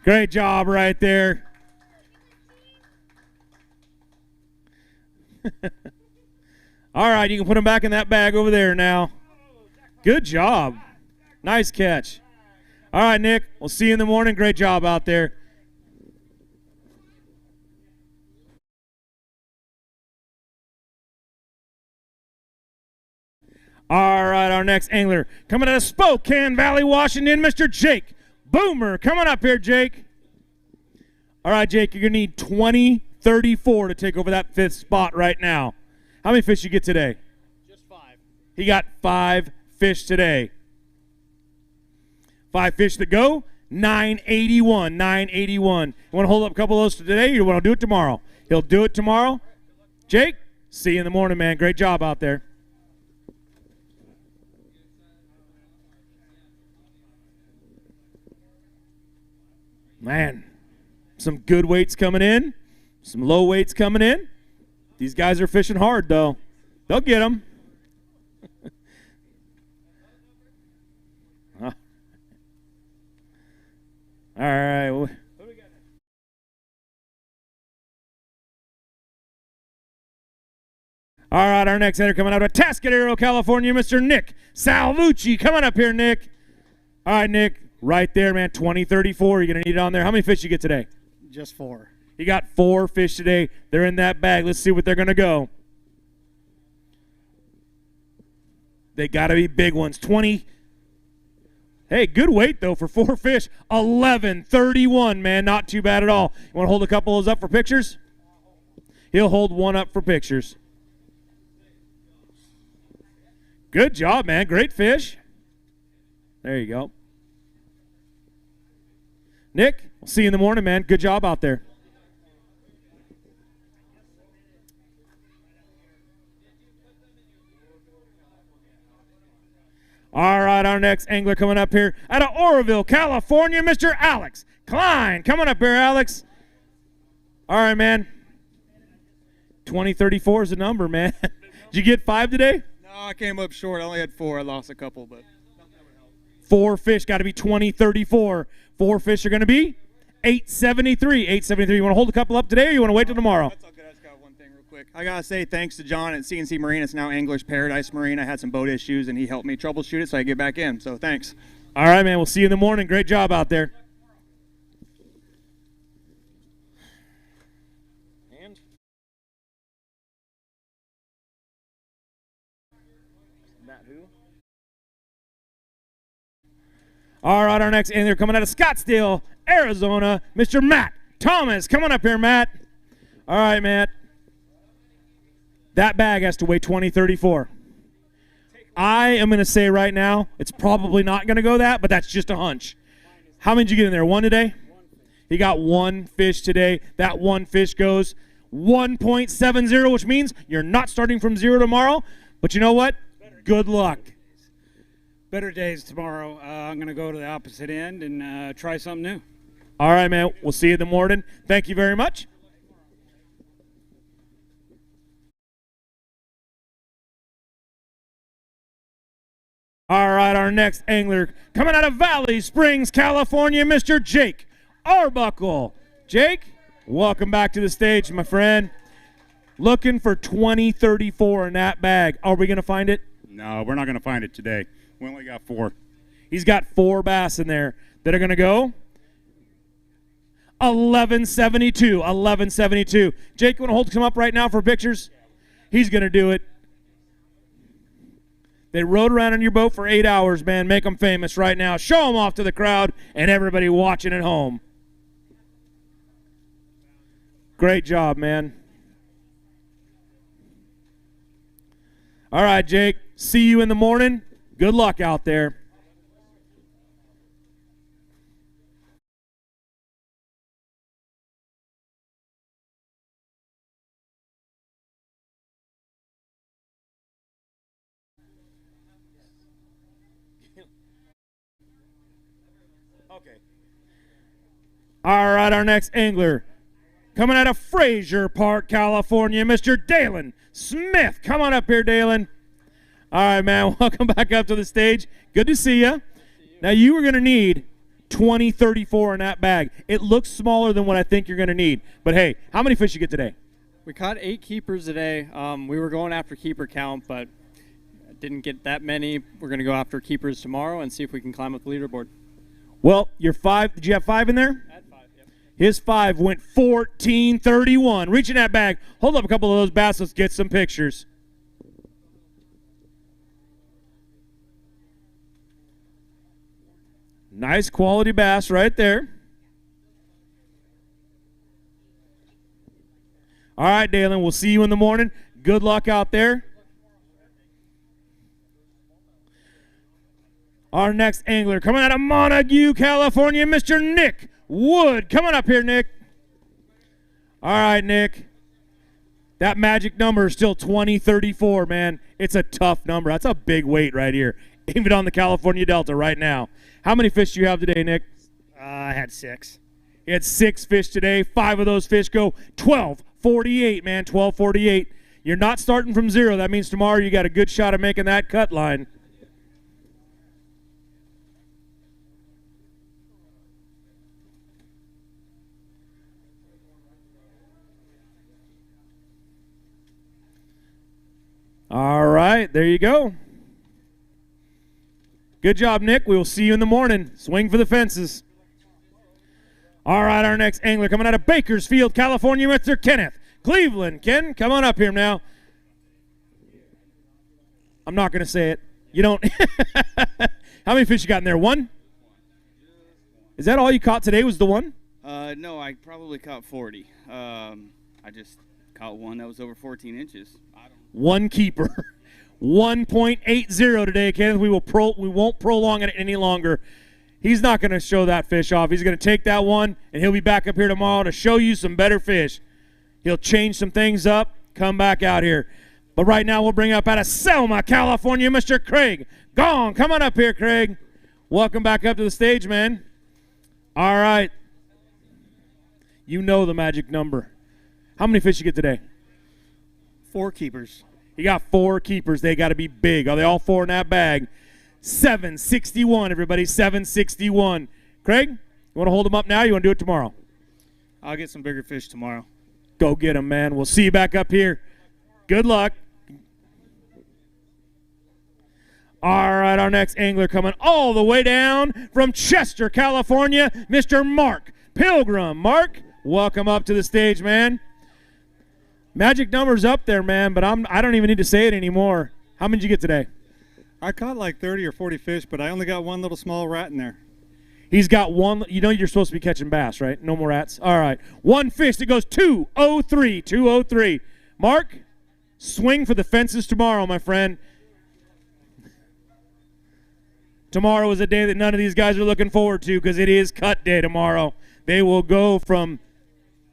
Great job right there. All right, you can put them back in that bag over there now. Good job. Nice catch. All right, Nick, we'll see you in the morning. Great job out there. All right, our next angler coming out of Spokane Valley, Washington, Mr. Jake Boomer. Coming up here, Jake. All right, Jake, you're going to need 2034 to take over that 5th spot right now. How many fish you get today? Just 5. He got 5 fish today. 5 fish to go, 981, 981. You want to hold up a couple of those today, or you want to do it tomorrow? He'll do it tomorrow. Jake, see you in the morning, man. Great job out there. Man, some good weights coming in, some low weights coming in. These guys are fishing hard, though. They'll get them. All right. All All right, our next header coming out of Tascadero, California, Mr. Nick Salvucci. Coming up here, Nick. All right, Nick, right there, man, 2034. You're going to need it on there. How many fish you get today? Just 4. You got 4 fish today. They're in that bag. Let's see what they're going to go. They got to be big ones. 20. Hey, good weight, though, for 4 fish. 11.31, man. Not too bad at all. You want to hold a couple of those up for pictures? He'll hold one up for pictures. Good job, man. Great fish. There you go. Nick, we'll see you in the morning, man. Good job out there. All right, our next angler coming up here out of Oroville, California, Mr. Alex Klein. Coming up here, Alex. All right, man. 2034 is the number, man. Did you get 5 today? No, I came up short. I only had 4. I lost a couple, but 4 fish got to be 2034. 4 fish are going to be 873. 873. You want to hold a couple up today, or you want to wait till tomorrow? that's okay. I just got one thing real quick. I gotta say thanks to John at CNC Marine. It's now Angler's Paradise Marine. I had some boat issues, and he helped me troubleshoot it, so I get back in. So thanks. All right, man. We'll see you in the morning. Great job out there. All right, our next angler coming out of Scottsdale, Arizona, Mr. Matt Thomas. Come on up here, Matt. All right, Matt. That bag has to weigh 2034. I am going to say right now, it's probably not going to go that, but that's just a hunch. How many did you get in there? 1 today? He got 1 fish today. That 1 fish goes 1.70, which means you're not starting from 0 tomorrow. But you know what? Good luck. Better days tomorrow. I'm going to go to the opposite end and try something new. All right, man. We'll see you in the morning. Thank you very much. All right, our next angler coming out of Valley Springs, California, Mr. Jake Arbuckle. Jake, welcome back to the stage, my friend. Looking for 2034 in that bag. Are we going to find it? No, we're not going to find it today. We only got 4. He's got 4 bass in there that are going to go 1172. 1172. Jake, you want to hold him up right now for pictures? He's going to do it. They rode around on your boat for 8 hours, man. Make them famous right now. Show them off to the crowd and everybody watching at home. Great job, man. All right, Jake. See you in the morning. Good luck out there. Okay. All right, our next angler coming out of Frazier Park, California, Mr. Dalen Smith. Come on up here, Dalen. All right, man, welcome back up to the stage. Good to see you. Now, you are going to need 2034 in that bag. It looks smaller than what I think you're going to need. But, hey, how many fish you get today? We caught 8 keepers today. We were going after keeper count, but didn't get that many. We're going to go after keepers tomorrow and see if we can climb up the leaderboard. Well, your 5, did you have 5 in there? I had 5, yep. His 5 went 14.31. Reach in that bag. Hold up a couple of those bass. Let's get some pictures. Nice quality bass right there. All right, Dalen, we'll see you in the morning. Good luck out there. Our next angler coming out of Montague, California, Mr. Nick Wood. Come on up here, Nick. All right, Nick. That magic number is still 2034, man. It's a tough number. That's a big weight right here, even on the California Delta right now. How many fish do you have today, Nick? I had 6. He had 6 fish today. 5 of those fish go 12.48, man, 12.48. You're not starting from 0. That means tomorrow you got a good shot of making that cut line. right, there you go. Good job, Nick. We will see you in the morning. Swing for the fences. All right, our next angler coming out of Bakersfield, California, Mr. Kenneth Cleveland. Ken, come on up here now. I'm not going to say it. You don't. How many fish you got in there? One? Is that all you caught today was the one? No, I probably caught 40. I just caught one that was over 14 inches. One keeper. 1.80 today, Kenneth. We won't prolong it any longer. He's not going to show that fish off. He's going to take that one, and he'll be back up here tomorrow to show you some better fish. He'll change some things up, come back out here. But right now we'll bring up out of Selma, California, Mr. Craig Gong. Come on up here, Craig. Welcome back up to the stage, man. All right. You know the magic number. How many fish you get today? 4 keepers. You got 4 keepers. They got to be big. Are they all 4 in that bag? 761, everybody. 761. Craig, you want to hold them up now? You want to do it tomorrow? I'll get some bigger fish tomorrow. Go get them, man. We'll see you back up here. Good luck. All right, our next angler coming all the way down from Chester, California, Mr. Mark Pilgrim. Mark, welcome up to the stage, man. Magic number's up there, man, but I don't even need to say it anymore. How many did you get today? I caught like 30 or 40 fish, but I only got one little small rat in there. He's got one. You know you're supposed to be catching bass, right? No more rats. All right. One fish that goes 203. 203. Mark, swing for the fences tomorrow, my friend. Tomorrow is a day that none of these guys are looking forward to because it is cut day tomorrow. They will go from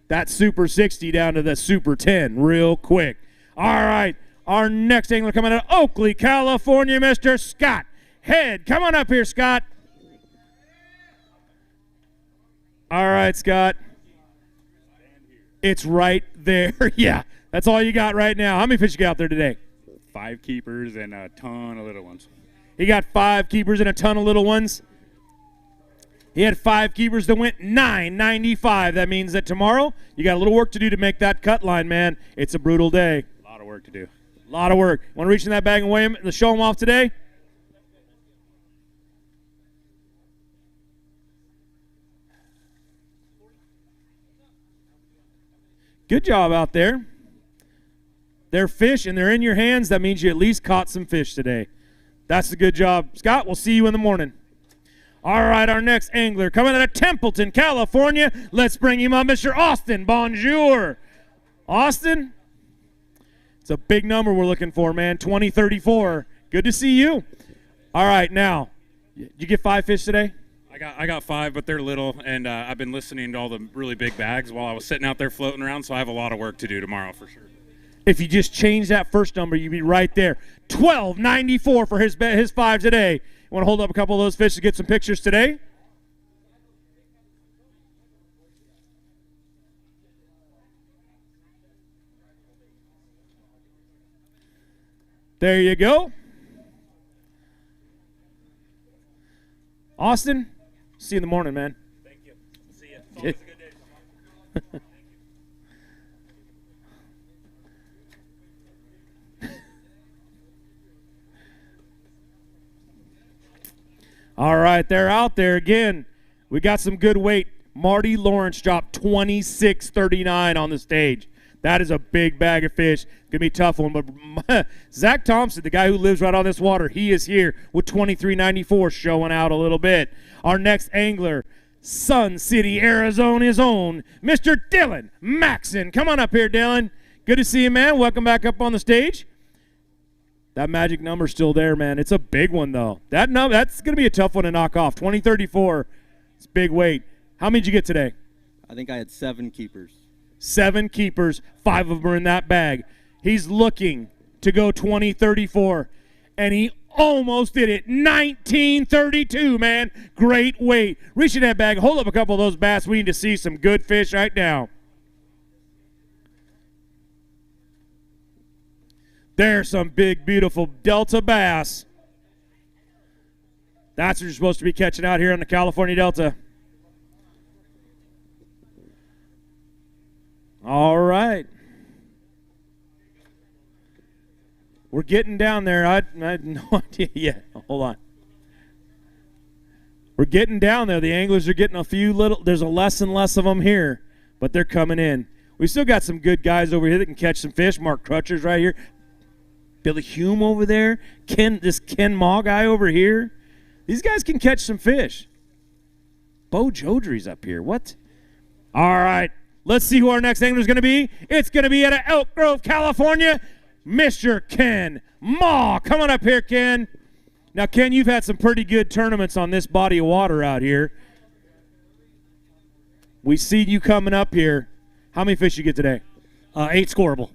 that Super 60 down to the Super 10 real quick. All right. Our next angler coming out of Oakley, California, Mr. Scott Head. Come on up here, Scott. All right, Scott. It's right there. Yeah, that's all you got right now. How many fish you got out there today? 5 keepers and a ton of little ones. He got 5 keepers and a ton of little ones. He had 5 keepers that went $9.95. That means that tomorrow you got a little work to do to make that cut line, man. It's a brutal day. A lot of work to do. A lot of work. Want to reach in that bag and weigh him and show him off today? Good job out there. They're fish and they're in your hands. That means you at least caught some fish today. That's a good job. Scott, we'll see you in the morning. All right, our next angler coming out of Templeton, California. Let's bring him up, Mr. Austin. Bonjour. Austin, it's a big number we're looking for, man. 2034. Good to see you. All right, now, did you get 5 fish today? I got 5, but they're little, and I've been listening to all the really big bags while I was sitting out there floating around, so I have a lot of work to do tomorrow for sure. If you just change that first number, you'd be right there. $12.94 for his 5 today. You want to hold up a couple of those fish to get some pictures today? There you go. Austin, see you in the morning, man. Thank you. See you. It's always a good day. All right, they're out there again. We got some good weight. Marty Lawrence dropped 26.39 on the stage. That is a big bag of fish. Going to be a tough one. But Zach Thompson, the guy who lives right on this water, he is here with 23.94 showing out a little bit. Our next angler, Sun City, Arizona's own, Mr. Dylan Maxson. Come on up here, Dylan. Good to see you, man. Welcome back up on the stage. That magic number's still there, man. It's a big one, though. That's going to be a tough one to knock off. 2034, it's big weight. How many did you get today? I think I had 7 keepers. 7 keepers. 5 of them are in that bag. He's looking to go 2034, and he almost did it. 1932, man. Great weight. Reach in that bag. Hold up a couple of those bass. We need to see some good fish right now. There's some big, beautiful Delta bass. That's what you're supposed to be catching out here in the California Delta. All right. We're getting down there. I had no idea yet. Hold on. We're getting down there. The anglers are getting a few little. There's a less and less of them here, but they're coming in. We still got some good guys over here that can catch some fish. Mark Crutcher's right here. Billy Hume over there. This Ken Maw guy over here. These guys can catch some fish. Bo Jodry's up here. What? All right. Let's see who our next angler is going to be. It's going to be out of Elk Grove, California, Mr. Ken Maw. Come on up here, Ken. Now, Ken, you've had some pretty good tournaments on this body of water out here. We see you coming up here. How many fish you get today? 8 scoreable.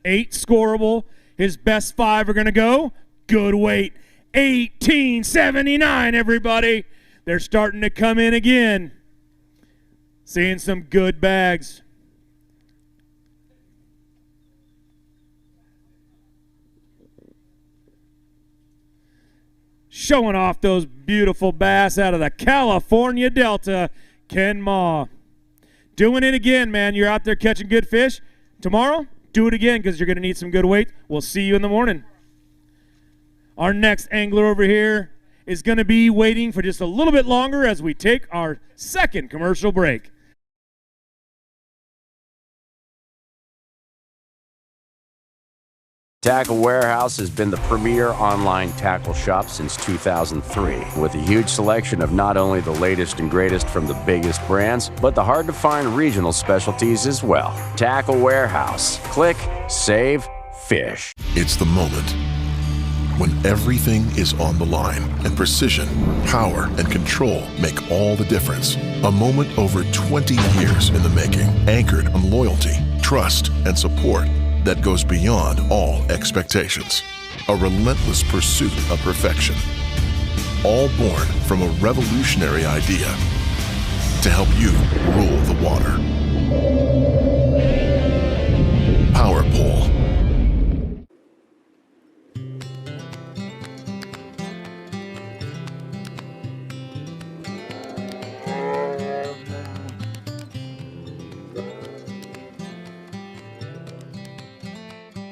8 scoreable. His best 5 are going to go. Good weight. 1879, everybody. They're starting to come in again. Seeing some good bags. Showing off those beautiful bass out of the California Delta, Ken Maw. Doing it again, man. You're out there catching good fish. Tomorrow, do it again because you're going to need some good weight. We'll see you in the morning. Our next angler over here is going to be waiting for just a little bit longer as we take our second commercial break. Tackle Warehouse has been the premier online tackle shop since 2003, with a huge selection of not only the latest and greatest from the biggest brands, but the hard-to-find regional specialties as well. Tackle Warehouse. Click, save, fish. It's the moment when everything is on the line and precision, power, and control make all the difference. A moment over 20 years in the making, anchored on loyalty, trust, and support that goes beyond all expectations. A relentless pursuit of perfection. All born from a revolutionary idea to help you rule the water. Power Pole.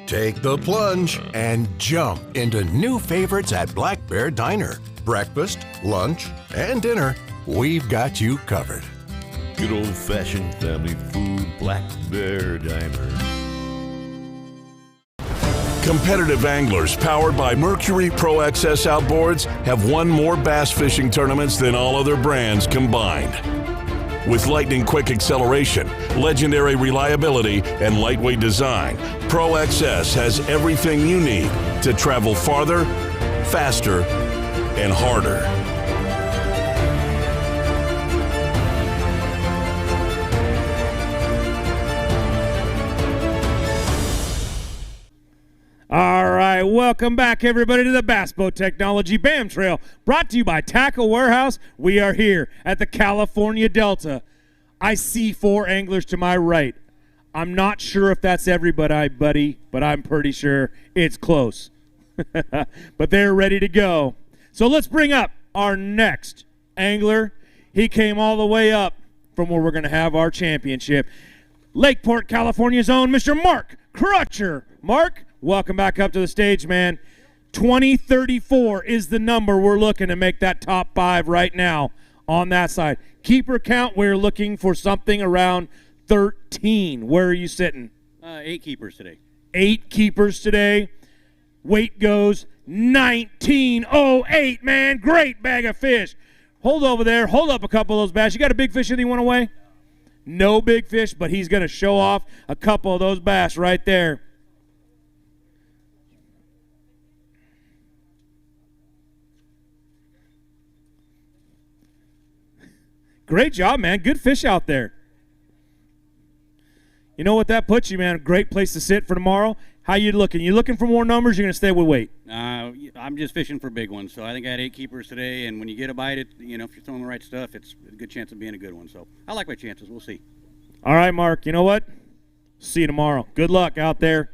Take the plunge and jump into new favorites at Black Bear Diner. Breakfast, lunch, and dinner, we've got you covered. Good old-fashioned family food, Black Bear Diner. Competitive anglers powered by Mercury Pro XS Outboards have won more bass fishing tournaments than all other brands combined. With lightning-quick acceleration, legendary reliability, and lightweight design, Pro XS has everything you need to travel farther, faster, and harder. All right, welcome back, everybody, to the Bass Boat Technology BAM Trail, brought to you by Tackle Warehouse. We are here at the California Delta. I see 4 anglers to my right. I'm not sure if that's everybody, buddy, but I'm pretty sure it's close. But they're ready to go. So let's bring up our next angler. He came all the way up from where we're going to have our championship. Lakeport, California's own Mr. Mark Crutcher. Mark, welcome back up to the stage, man. 2034 is the number we're looking to make that top 5 right now on that side. Keeper count, we're looking for something around 13. Where are you sitting? 8 keepers today. 8 keepers today. Weight goes 1908, man. Great bag of fish. Hold over there. Hold up a couple of those bass. You got a big fish that you want to weigh? No big fish, but he's going to show off a couple of those bass right there. Great job, man. Good fish out there. You know what that puts you, man? Great place to sit for tomorrow. How you looking? You looking for more numbers? You're going to stay with weight? I'm just fishing for big ones. So I think I had 8 keepers today, and when you get a bite, if you're throwing the right stuff, it's a good chance of being a good one. So I like my chances. We'll see. All right, Mark. You know what? See you tomorrow. Good luck out there.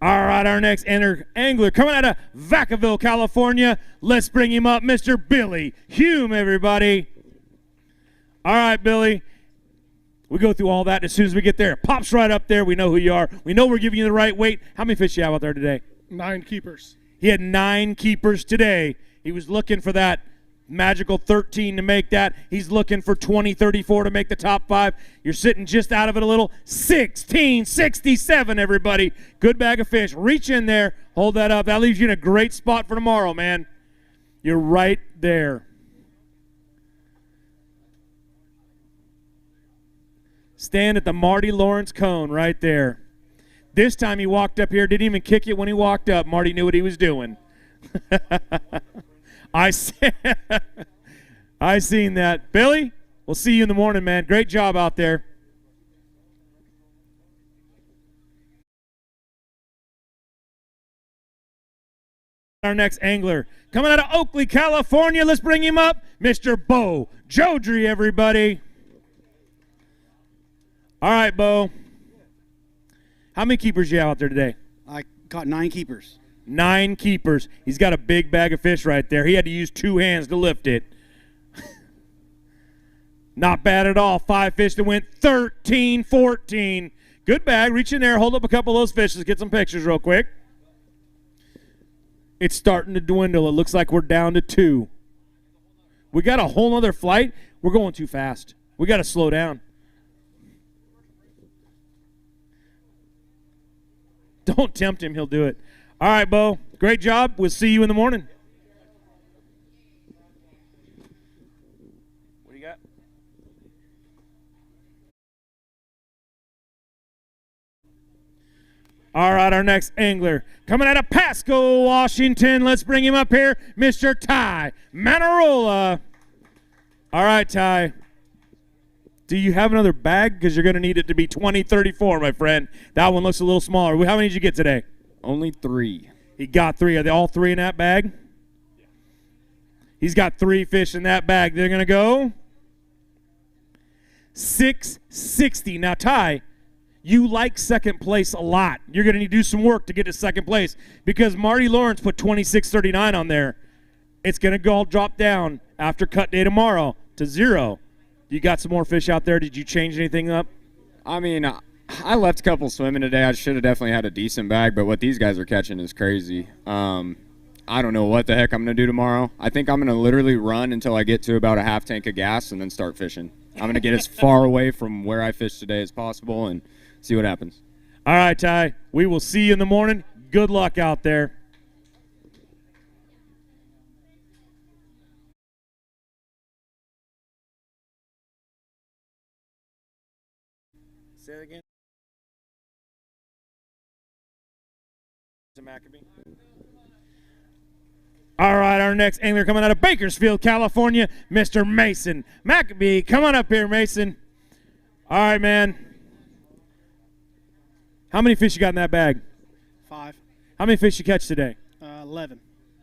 All right, our next angler coming out of Vacaville, California. Let's bring him up, Mr. Billy Hume, everybody. All right, Billy. We go through all that as soon as we get there. It pops right up there. We know who you are. We know we're giving you the right weight. How many fish you have out there today? 9 keepers. He had 9 keepers today. He was looking for that magical 13 to make that. He's looking for 20-34 to make the top 5. You're sitting just out of it a little. 16-67, everybody. Good bag of fish. Reach in there. Hold that up. That leaves you in a great spot for tomorrow, man. You're right there. Stand at the Marty Lawrence cone right there. This time he walked up here, didn't even kick it when he walked up. Marty knew what he was doing. I seen that. Billy, we'll see you in the morning, man. Great job out there. Our next angler coming out of Oakley, California. Let's bring him up. Mr. Bo Jodry, everybody. All right, Bo. How many keepers you have out there today? I caught 9 keepers. 9 keepers. He's got a big bag of fish right there. He had to use 2 hands to lift it. Not bad at all. 5 fish that went 13-14. Good bag. Reach in there. Hold up a couple of those fish. Let's get some pictures real quick. It's starting to dwindle. It looks like we're down to 2. We got a whole other flight. We're going too fast. We got to slow down. Don't tempt him. He'll do it. All right, Bo. Great job. We'll see you in the morning. What do you got? All right, our next angler coming out of Pasco, Washington. Let's bring him up here, Mr. Ty Manarola. All right, Ty. Do you have another bag? Because you're going to need it to be 20-34, my friend. That one looks a little smaller. How many did you get today? Only 3. He got 3. Are they all 3 in that bag? Yeah. He's got 3 fish in that bag. They're going to go 660. Now, Ty, you like second place a lot. You're going to need to do some work to get to second place because Marty Lawrence put 26.39 on there. It's going to go all drop down after cut day tomorrow to 0. You got some more fish out there. Did you change anything up? I mean, I left a couple swimming today. I should have definitely had a decent bag, but what these guys are catching is crazy. I don't know what the heck I'm going to do tomorrow. I think I'm going to literally run until I get to about a half tank of gas and then start fishing. I'm going to get as far away from where I fished today as possible and see what happens. All right, Ty. We will see you in the morning. Good luck out there. Say it again. All right, our next angler coming out of Bakersfield, California, Mr. Mason Maccabee. Come on up here, Mason. All right, man. How many fish you got in that bag? 5. How many fish you catch today? 11.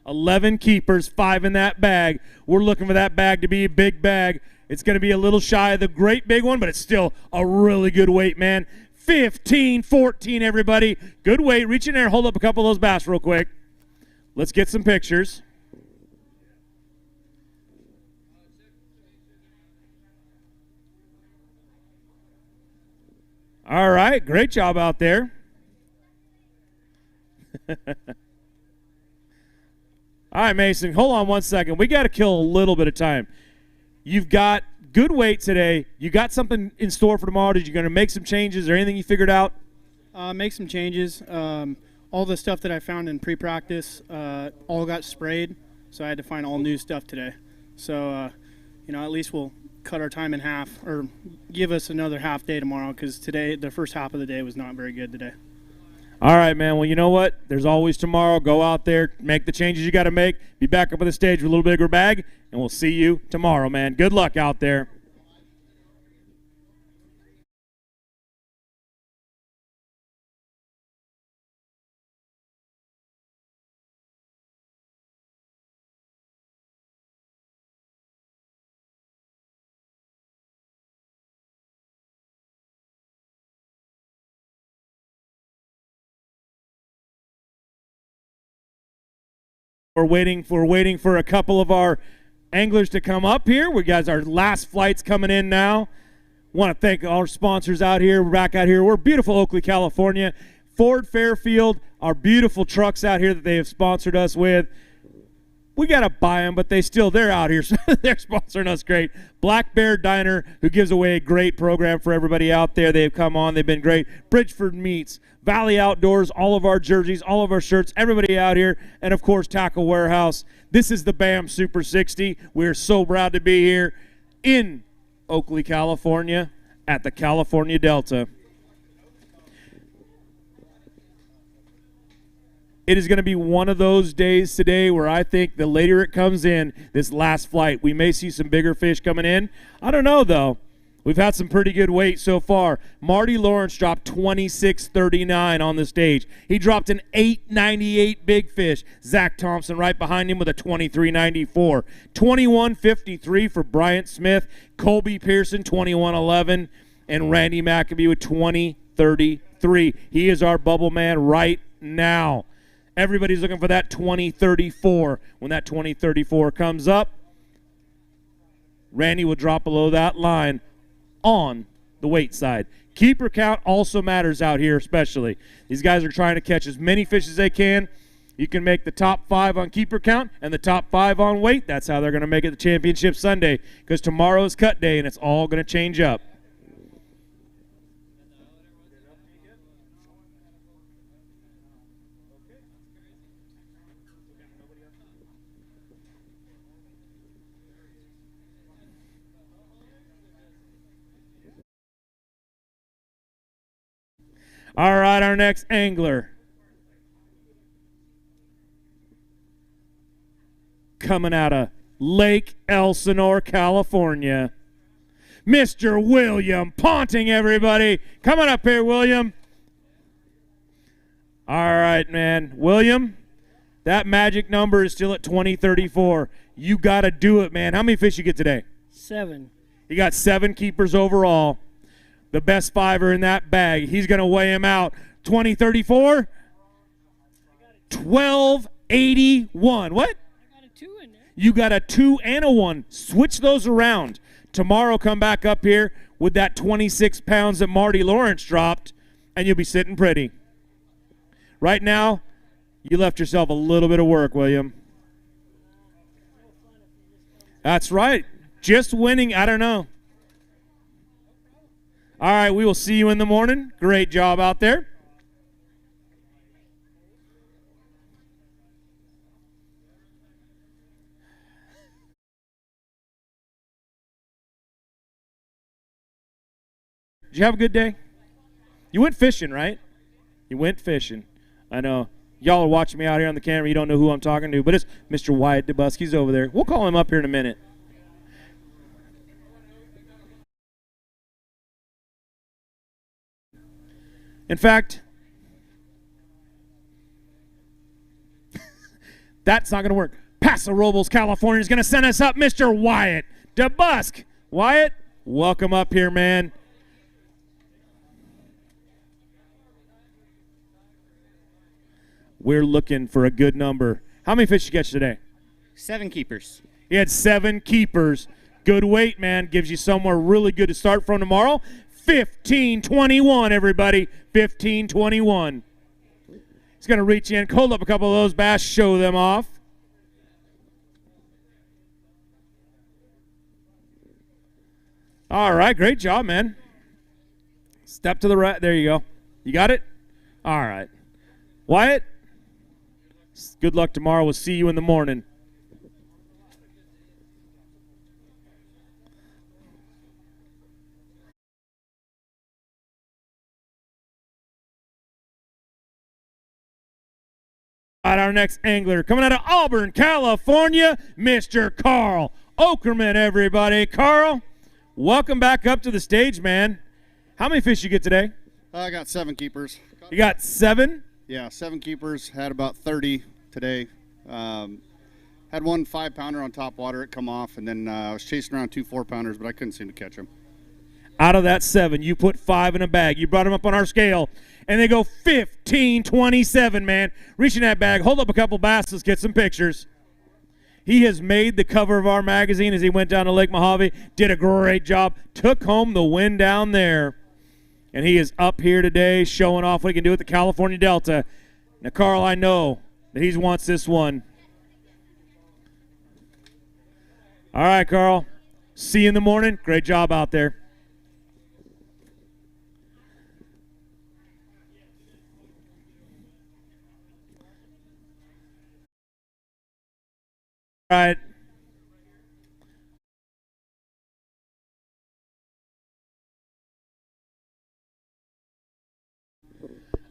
11 keepers, 5 in that bag. We're looking for that bag to be a big bag. It's going to be a little shy of the great big one, but it's still a really good weight, man. 15-14, everybody. Good weight. Reach in there and hold up a couple of those bass real quick. Let's get some pictures. All right. Great job out there. All right, Mason. Hold on one second. We got to kill a little bit of time. You've got good weight today. You got something in store for tomorrow. Did you going to make some changes or anything you figured out? Make some changes. All the stuff that I found in pre-practice all got sprayed, so I had to find all new stuff today. So, at least we'll cut our time in half or give us another half day tomorrow because today, the first half of the day was not very good today. All right, man. Well, you know what? There's always tomorrow. Go out there, make the changes you got to make, be back up on the stage with a little bigger bag, and we'll see you tomorrow, man. Good luck out there. We're waiting for a couple of our anglers to come up here. We got our last flights coming in now. Want to thank our sponsors out here. We're back out here. We're beautiful Oakley, California. Ford Fairfield, our beautiful trucks out here that they have sponsored us with. We got to buy them, but they're out here, so they're sponsoring us great. Black Bear Diner, who gives away a great program for everybody out there. They've come on. They've been great. Bridgeford Meats, Valley Outdoors, all of our jerseys, all of our shirts, everybody out here, and, of course, Tackle Warehouse. This is the BAM Super 60. We're so proud to be here in Oakley, California, at the California Delta. It is going to be one of those days today where I think the later it comes in, this last flight, we may see some bigger fish coming in. I don't know, though. We've had some pretty good weight so far. Marty Lawrence dropped 26.39 on the stage. He dropped an 8.98 big fish. Zach Thompson right behind him with a 23.94. 21.53 for Bryant Smith. Colby Pearson, 21.11. And Randy McAbee with 20.33. He is our bubble man right now. Everybody's looking for that 20.34. When that 20.34 comes up, Randy will drop below that line on the weight side. Keeper count also matters out here especially. These guys are trying to catch as many fish as they can. You can make the top 5 on keeper count and the top 5 on weight. That's how they're going to make it the championship Sunday, because tomorrow is cut day and it's all going to change up. All right, our next angler. Coming out of Lake Elsinore, California. Mr. William Ponting, everybody. Coming up here, William. All right, man. William, that magic number is still at 2034. You got to do it, man. How many fish you get today? 7. You got 7 keepers overall. The best 5 are in that bag. He's going to weigh him out. 2034? 1281. What? I got a 2 in there. You got a 2 and a 1. Switch those around. Tomorrow, come back up here with that 26 pounds that Marty Lawrence dropped, and you'll be sitting pretty. Right now, you left yourself a little bit of work, William. That's right. Just winning, I don't know. All right, we will see you in the morning. Great job out there. Did you have a good day? You went fishing, right? You went fishing. I know. Y'all are watching me out here on the camera. You don't know who I'm talking to, but it's Mr. Wyatt DeBuskey's over there. We'll call him up here in a minute. In fact, that's not going to work. Paso Robles, California is going to send us up Mr. Wyatt DeBusk. Wyatt, welcome up here, man. We're looking for a good number. How many fish you catch today? 7 keepers. He had 7 keepers. Good weight, man. Gives you somewhere really good to start from tomorrow. 15.21, everybody. 15.21. He's going to reach in, hold up a couple of those bass, show them off. All right, great job, man. Step to the right. There you go. You got it? All right. Wyatt, good luck tomorrow. We'll see you in the morning. All right, our next angler coming out of Auburn, California, Mr. Carl Okerman, everybody. Carl, welcome back up to the stage, man. How many fish you get today? I got 7 keepers. You got 7? Yeah, 7 keepers. Had about 30 today. Had one 5-pounder on top water. It come off, and then I was chasing around 2 4-pounders, but I couldn't seem to catch them. Out of that 7, you put 5 in a bag. You brought them up on our scale, and they go 15.27, man. Reach in that bag, hold up a couple bass, let's get some pictures. He has made the cover of our magazine as he went down to Lake Mojave, did a great job, took home the win down there. And he is up here today showing off what he can do with the California Delta. Now, Carl, I know that he wants this one. All right, Carl. See you in the morning. Great job out there. All right.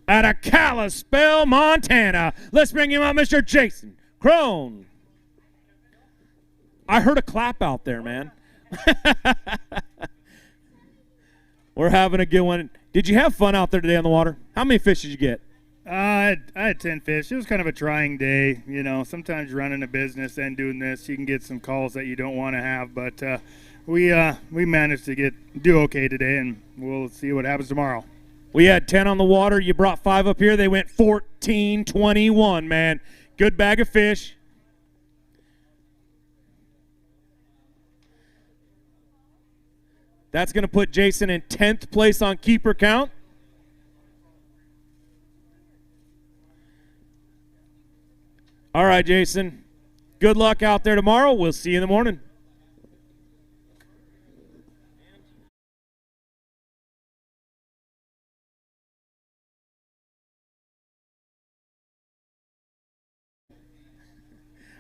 Out of Kalispell, Montana, let's bring him up, Mr. Jason Crone. I heard a clap out there, man. We're having a good one. Did you have fun out there today on the water? How many fish did you get? I had 10 fish. It was kind of a trying day. You know, sometimes running a business and doing this, you can get some calls that you don't want to have. But we managed to do okay today, and we'll see what happens tomorrow. We had 10 on the water. You brought 5 up here. They went 14.21, man. Good bag of fish. That's going to put Jason in 10th place on keeper count. All right, Jason. Good luck out there tomorrow. We'll see you in the morning.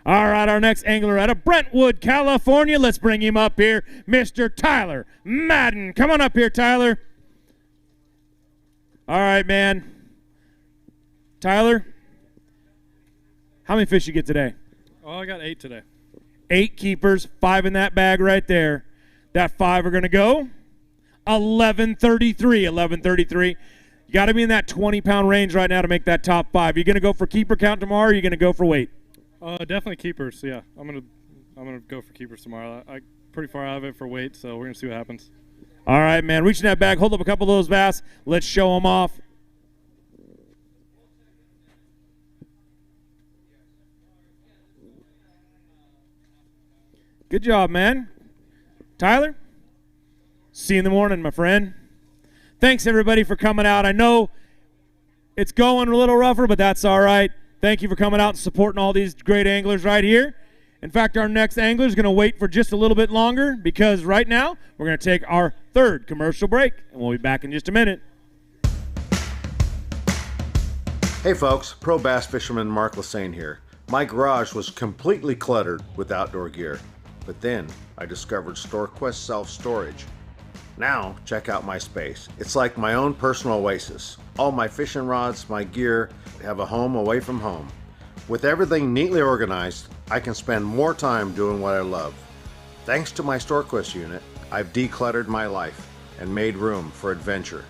All right, our next angler out of Brentwood, California. Let's bring him up here, Mr. Tyler Madden. Come on up here, Tyler. All right, man. Tyler, how many fish you get today? Oh, I got 8 today. 8 keepers, 5 in that bag right there. That 5 are going to go 11.33. 11.33. You got to be in that 20-pound range right now to make that top 5. You going to go for keeper count tomorrow, or are you going to go for weight? Definitely keepers. Yeah, I'm gonna go for keepers tomorrow. I pretty far out of it for weight, so we're gonna see what happens. All right, man. Reach in that bag, hold up a couple of those bass. Let's show them off. Good job, man. Tyler, see you in the morning, my friend. Thanks, everybody, for coming out. I know it's going a little rougher, but that's all right. Thank you for coming out and supporting all these great anglers right here. In fact, our next angler is going to wait for just a little bit longer because right now we're going to take our 3rd commercial break, and we'll be back in just a minute. Hey folks, pro bass fisherman Mark Lassane here. My garage was completely cluttered with outdoor gear, but then I discovered StoreQuest self-storage. Now check out my space. It's like my own personal oasis. All my fishing rods, my gear, have a home away from home. With everything neatly organized, I can spend more time doing what I love. Thanks to my StoreQuest unit, I've decluttered my life and made room for adventure.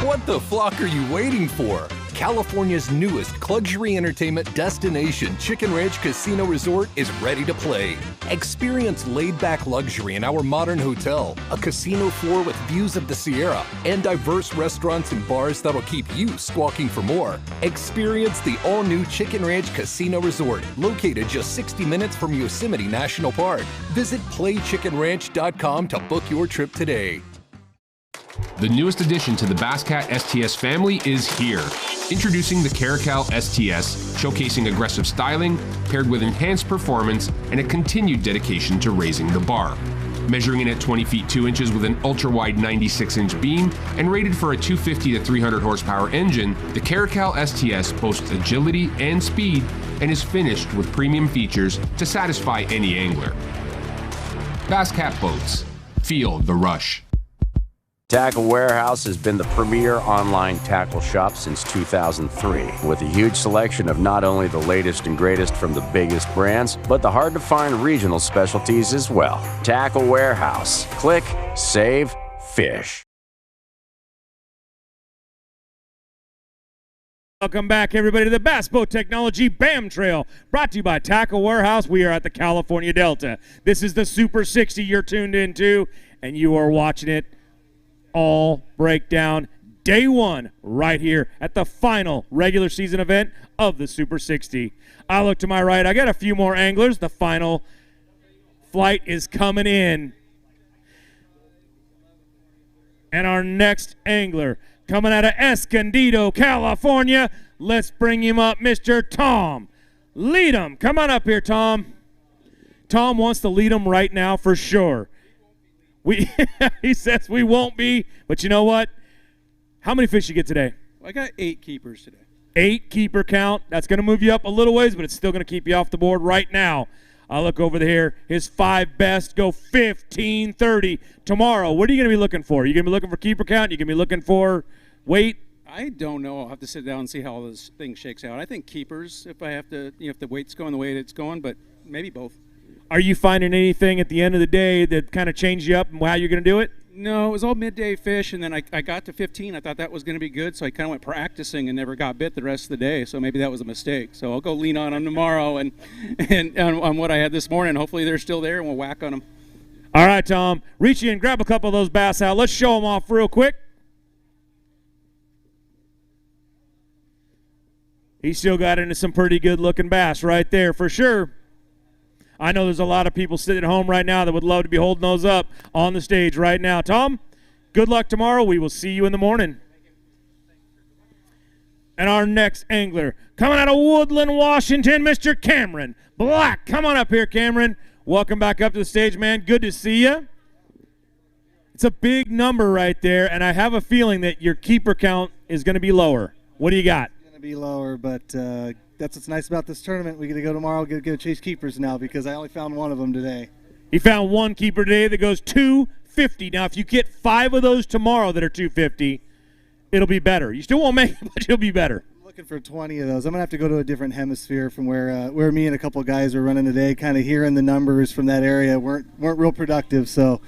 What the flock are you waiting for? California's newest luxury entertainment destination, Chicken Ranch Casino Resort, is ready to play. Experience laid-back luxury in our modern hotel, a casino floor with views of the Sierra, and diverse restaurants and bars that'll keep you squawking for more. Experience the all-new Chicken Ranch Casino Resort, located just 60 minutes from Yosemite National Park. Visit playchickenranch.com to book your trip today. The newest addition to the Basscat STS family is here. Introducing the Caracal STS, showcasing aggressive styling, paired with enhanced performance and a continued dedication to raising the bar. Measuring in at 20 feet 2 inches with an ultra-wide 96-inch beam and rated for a 250 to 300 horsepower engine, the Caracal STS boasts agility and speed and is finished with premium features to satisfy any angler. Basscat Boats. Feel the rush. Tackle Warehouse has been the premier online tackle shop since 2003, with a huge selection of not only the latest and greatest from the biggest brands, but the hard-to-find regional specialties as well. Tackle Warehouse. Click, save, fish. Welcome back, everybody, to the Bass Boat Technology BAM Trail, brought to you by Tackle Warehouse. We are at the California Delta. This is the Super 60 you're tuned into, and you are watching it all break down day one right here at the final regular season event of the Super 60. I look to my right. I got a few more anglers. The final flight is coming in. And our next angler, coming out of Escondido, California, let's bring him up, Mr. Tom. Lead him. Come on up here, Tom. Tom wants to lead him right now for sure. He says we won't be, but you know what? How many fish you get today? I got 8 keepers today. 8 keeper count. That's going to move you up a little ways, but it's still going to keep you off the board right now. I'll look over here. His 5 best go 15-30 tomorrow. What are you going to be looking for? Are you going to be looking for keeper count? Are you going to be looking for weight? I don't know. I'll have to sit down and see how this thing shakes out. I think keepers, if I have to, if the weight's going the way it's going, but maybe both. Are you finding anything at the end of the day that kind of changed you up and how you're going to do it? No, it was all midday fish, and then I got to 15. I thought that was going to be good, so I kind of went practicing and never got bit the rest of the day, so maybe that was a mistake. So I'll go lean on them tomorrow and on what I had this morning. Hopefully they're still there, and we'll whack on them. All right, Tom. Reach in, grab a couple of those bass out. Let's show them off real quick. He still got into some pretty good-looking bass right there for sure. I know there's a lot of people sitting at home right now that would love to be holding those up on the stage right now. Tom, good luck tomorrow. We will see you in the morning. And our next angler, coming out of Woodland, Washington, Mr. Cameron Black. Come on up here, Cameron. Welcome back up to the stage, man. Good to see you. It's a big number right there, and I have a feeling that your keeper count is going to be lower. What do you got? Going to be lower, but that's what's nice about this tournament. We get to go tomorrow, get to go chase keepers now because I only found one of them today. He found one keeper today that goes 250. Now, if you get 5 of those tomorrow that are 250, it'll be better. You still won't make it, but you'll be better. I'm looking for 20 of those. I'm going to have to go to a different hemisphere from where me and a couple of guys are running today, kind of hearing the numbers from that area weren't real productive. So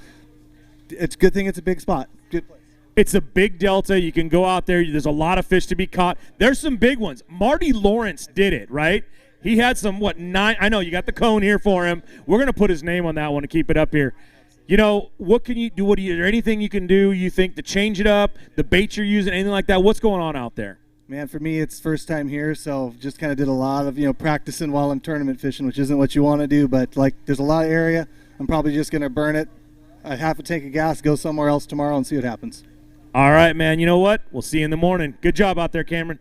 it's a good thing it's a big spot. Good place. It's a big delta. You can go out there. There's a lot of fish to be caught. There's some big ones. Marty Lawrence did it, right? He had some, 9? I know, you got the cone here for him. We're going to put his name on that one to keep it up here. You know, what can you do? Is there anything you can do, you think, to change it up? The bait you're using, anything like that? What's going on out there? Man, for me, it's first time here, so just kind of did a lot of, practicing while I'm tournament fishing, which isn't what you want to do, but, there's a lot of area. I'm probably just going to burn it. I half a tank of gas, go somewhere else tomorrow and see what happens. All right, man. You know what? We'll see you in the morning. Good job out there, Cameron.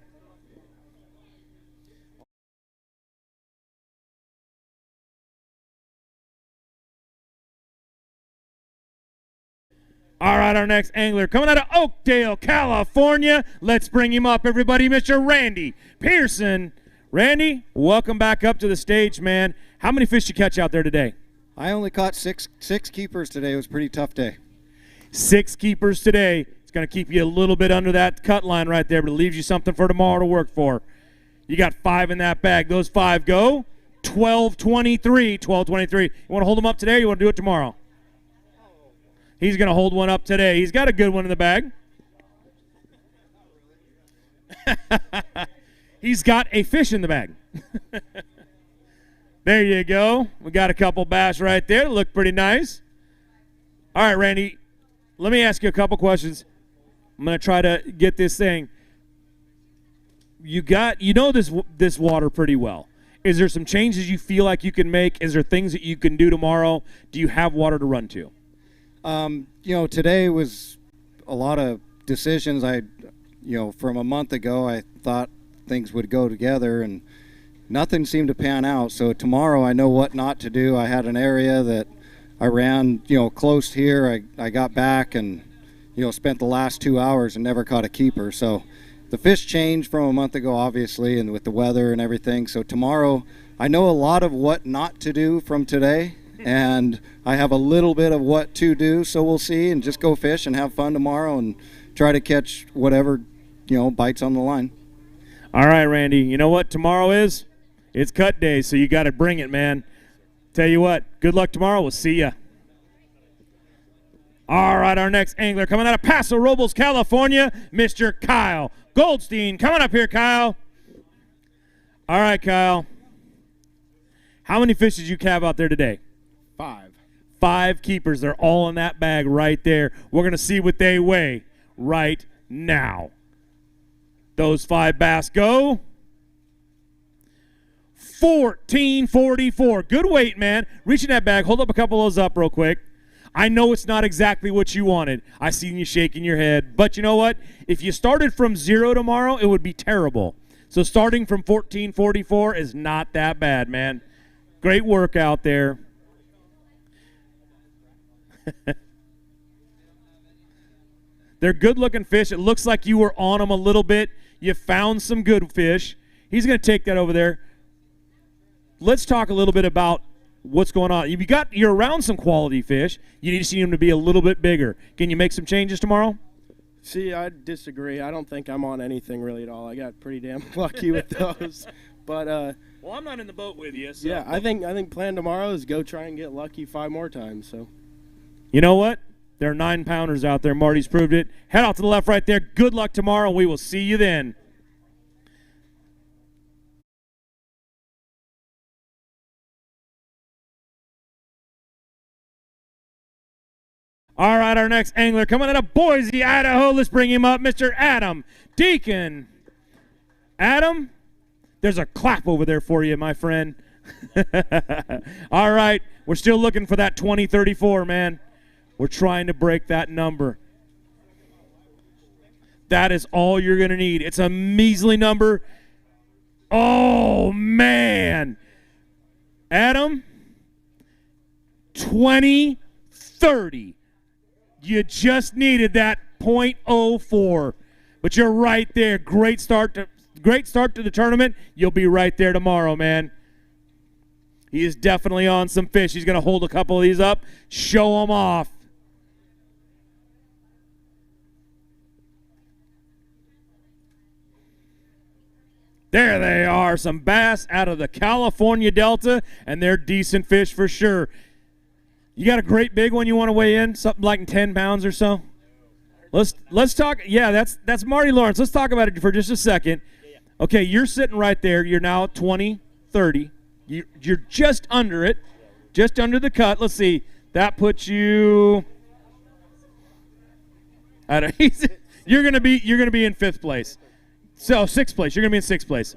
All right, our next angler coming out of Oakdale, California. Let's bring him up, everybody, Mr. Randy Pearson. Randy, welcome back up to the stage, man. How many fish did you catch out there today? I only caught six keepers today. It was a pretty tough day. 6 keepers today. It's going to keep you a little bit under that cut line right there, but it leaves you something for tomorrow to work for. You got 5 in that bag. Those 5 go 12-23. 12-23. You want to hold them up today or you want to do it tomorrow? He's going to hold one up today. He's got a good one in the bag. He's got a fish in the bag. There you go. We got a couple bass right there. Look pretty nice. All right, Randy, let me ask you a couple questions. I'm going to try to get this thing. You know this water pretty well. Is there some changes you feel like you can make? Is there things that you can do tomorrow? Do you have water to run to? Today was a lot of decisions. From a month ago, I thought things would go together, and nothing seemed to pan out. So tomorrow, I know what not to do. I had an area that I ran, close here. I got back and, spent the last 2 hours and never caught a keeper. So the fish changed from a month ago, obviously, and with the weather and everything. So tomorrow, I know a lot of what not to do from today, and I have a little bit of what to do. So we'll see and just go fish and have fun tomorrow and try to catch whatever, bites on the line. All right, Randy. You know what tomorrow is? It's cut day, so you got to bring it, man. Tell you what, good luck tomorrow. We'll see ya. All right, our next angler coming out of Paso Robles, California, Mr. Kyle Goldstein. Coming up here, Kyle. All right, Kyle. How many fish did you cab out there today? 5. 5 keepers. They're all in that bag right there. We're going to see what they weigh right now. Those 5 bass go 1444. Good weight, man. Reach in that bag. Hold up a couple of those up real quick. I know it's not exactly what you wanted. I seen you shaking your head. But you know what? If you started from 0 tomorrow, it would be terrible. So starting from 1444 is not that bad, man. Great work out there. They're good-looking fish. It looks like you were on them a little bit. You found some good fish. He's going to take that over there. Let's talk a little bit about what's going on. You're around some quality fish. You need to see them to be a little bit bigger. Can you make some changes tomorrow? See, I disagree. I don't think I'm on anything really at all. I got pretty damn lucky with those. But well, I'm not in the boat with you. So. Yeah, I think plan tomorrow is go try and get lucky 5 more times. So. You know what? There are 9-pounders out there. Marty's proved it. Head out to the left right there. Good luck tomorrow, and we will see you then. All right, our next angler coming out of Boise, Idaho. Let's bring him up, Mr. Adam Deacon. Adam, there's a clap over there for you, my friend. All right, we're still looking for that 2034, man. We're trying to break that number. That is all you're going to need. It's a measly number. Oh, man. Adam, 2030. You just needed that .04. But you're right there. Great start to the tournament. You'll be right there tomorrow, man. He is definitely on some fish. He's going to hold a couple of these up, show them off. There they are, some bass out of the California Delta, and they're decent fish for sure. You got a great big one you want to weigh in, something like 10 pounds or so? Let's talk. Yeah, that's Marty Lawrence. Let's talk about it for just a second. Okay, you're sitting right there. You're now at 20-30. You're just under it, just under the cut. Let's see. That puts you. You're gonna be in 5th place. So 6th place. You're gonna be in 6th place.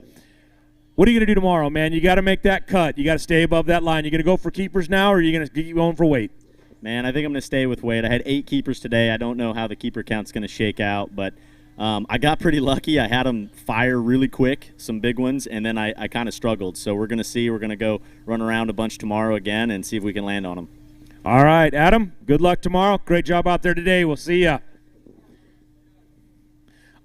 What are you going to do tomorrow, man? You got to make that cut. You got to stay above that line. You going to go for keepers now, or are you going to keep going for weight? Man, I think I'm going to stay with weight. I had 8 keepers today. I don't know how the keeper count's going to shake out, but I got pretty lucky. I had them fire really quick, some big ones, and then I kind of struggled. So we're going to see. We're going to go run around a bunch tomorrow again and see if we can land on them. All right, Adam, good luck tomorrow. Great job out there today. We'll see ya.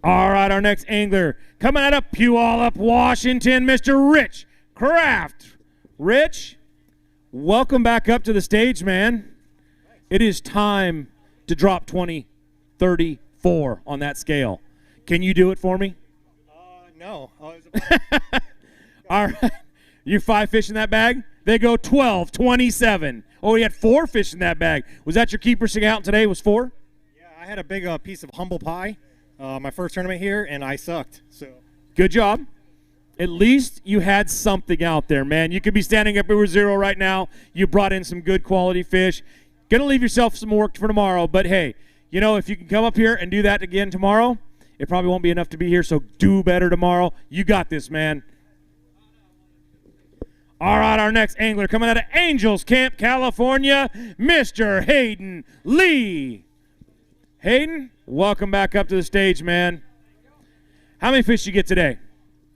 All right, our next angler coming out of Puyallup, Washington, Mr. Rich Kraft. Rich, welcome back up to the stage, man. It is time to drop 20-34 on that scale. Can you do it for me? No. All right. You 5 fish in that bag? They go 12-27. Oh, you had 4 fish in that bag. Was that your keeper sing out today? Was 4? Yeah, I had a big piece of humble pie. My first tournament here, and I sucked. So good job. At least you had something out there, man. You could be standing up over 0 right now. You brought in some good quality fish. Going to leave yourself some work for tomorrow, but hey, you know, if you can come up here and do that again tomorrow, it probably won't be enough to be here, so do better tomorrow. You got this, man. All right, our next angler coming out of Angels Camp, California, Mr. Hayden Lee. Hayden, welcome back up to the stage, man. How many fish did you get today?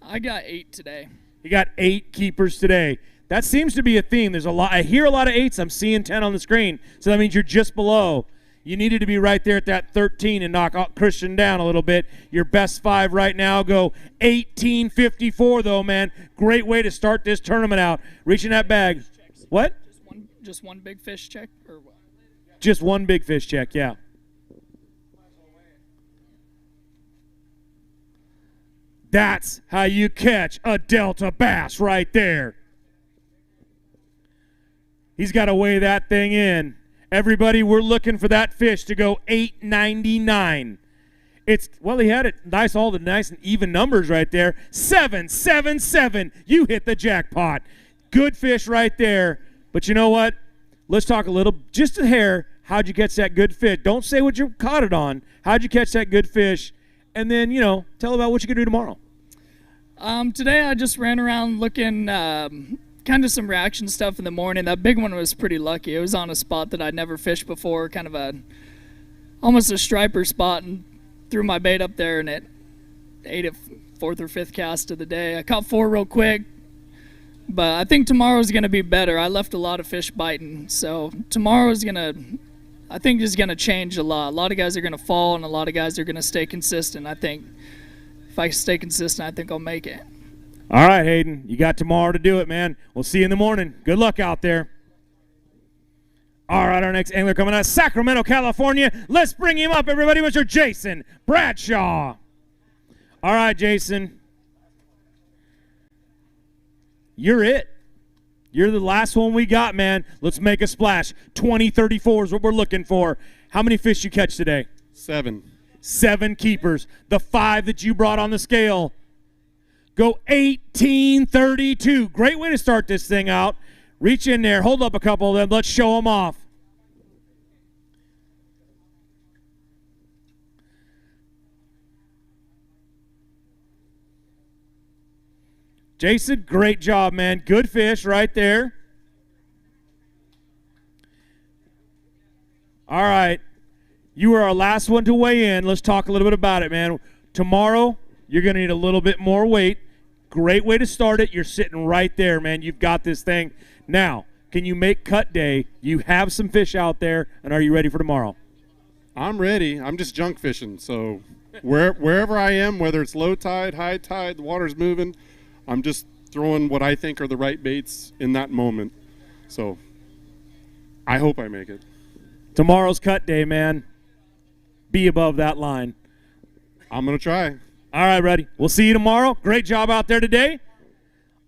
I got 8 today. You got 8 keepers today. That seems to be a theme. There's a lot. I hear a lot of 8s. I'm seeing 10 on the screen. So that means you're just below. You needed to be right there at that 13 and knock Christian down a little bit. Your best 5 right now go 18.54 though, man. Great way to start this tournament out. Reaching that bag. What? Just one big fish check or what? Just one big fish check, yeah. That's how you catch a Delta bass right there. He's got to weigh that thing in. Everybody, we're looking for that fish to go $8.99. Well, he had it nice, all the nice and even numbers right there. 777. You hit the jackpot. Good fish right there. But you know what? Let's talk a little, just a hair. How'd you catch that good fish? Don't say what you caught it on. How'd you catch that good fish? And then, tell about what you're going to do tomorrow. Today I just ran around looking kind of some reaction stuff in the morning. That big one was pretty lucky. It was on a spot that I'd never fished before, kind of almost a striper spot, and threw my bait up there, and it ate it fourth or fifth cast of the day. I caught 4 real quick, but I think tomorrow's going to be better. I left a lot of fish biting, so tomorrow's going to, I think, is going to change a lot. A lot of guys are going to fall, and a lot of guys are going to stay consistent. I think if I stay consistent, I think I'll make it. All right, Hayden, you got tomorrow to do it, man. We'll see you in the morning. Good luck out there. All right, our next angler coming out of Sacramento, California. Let's bring him up, everybody. Mr. Jason Bradshaw. All right, Jason. You're it. You're the last one we got, man. Let's make a splash. 20-34 is what we're looking for. How many fish you catch today? 7. 7 keepers. The 5 that you brought on the scale go 18-32. Great way to start this thing out. Reach in there, hold up a couple of them. Let's show them off. Jason, great job, man. Good fish right there. All right. You are our last one to weigh in. Let's talk a little bit about it, man. Tomorrow, you're going to need a little bit more weight. Great way to start it. You're sitting right there, man. You've got this thing. Now, can you make cut day? You have some fish out there, and are you ready for tomorrow? I'm ready. I'm just junk fishing. So wherever I am, whether it's low tide, high tide, the water's moving, I'm just throwing what I think are the right baits in that moment. So I hope I make it. Tomorrow's cut day, man. Be above that line. I'm going to try. All right, buddy. We'll see you tomorrow. Great job out there today.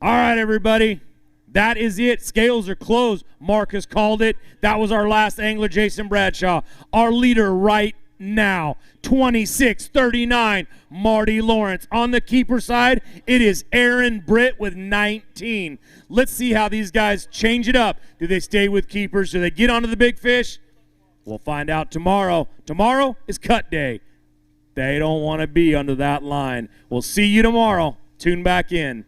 All right, everybody. That is it. Scales are closed. Mark has called it. That was our last angler, Jason Bradshaw. Our leader right now, 26-39, Marty Lawrence. On the keeper side, it is Aaron Britt with 19. Let's see how these guys change it up. Do they stay with keepers? Do they get onto the big fish? We'll find out tomorrow. Tomorrow is cut day. They don't want to be under that line. We'll see you tomorrow. Tune back in.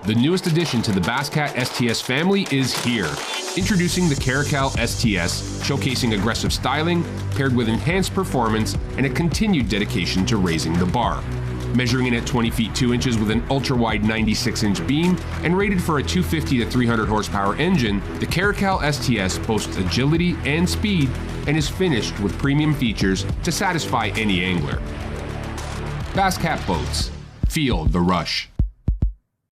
The newest addition to the Basscat STS family is here. Introducing the Caracal STS, showcasing aggressive styling, paired with enhanced performance and a continued dedication to raising the bar. Measuring in at 20 feet 2 inches with an ultra-wide 96-inch beam and rated for a 250 to 300 horsepower engine, the Caracal STS boasts agility and speed and is finished with premium features to satisfy any angler. Basscat Boats. Feel the rush.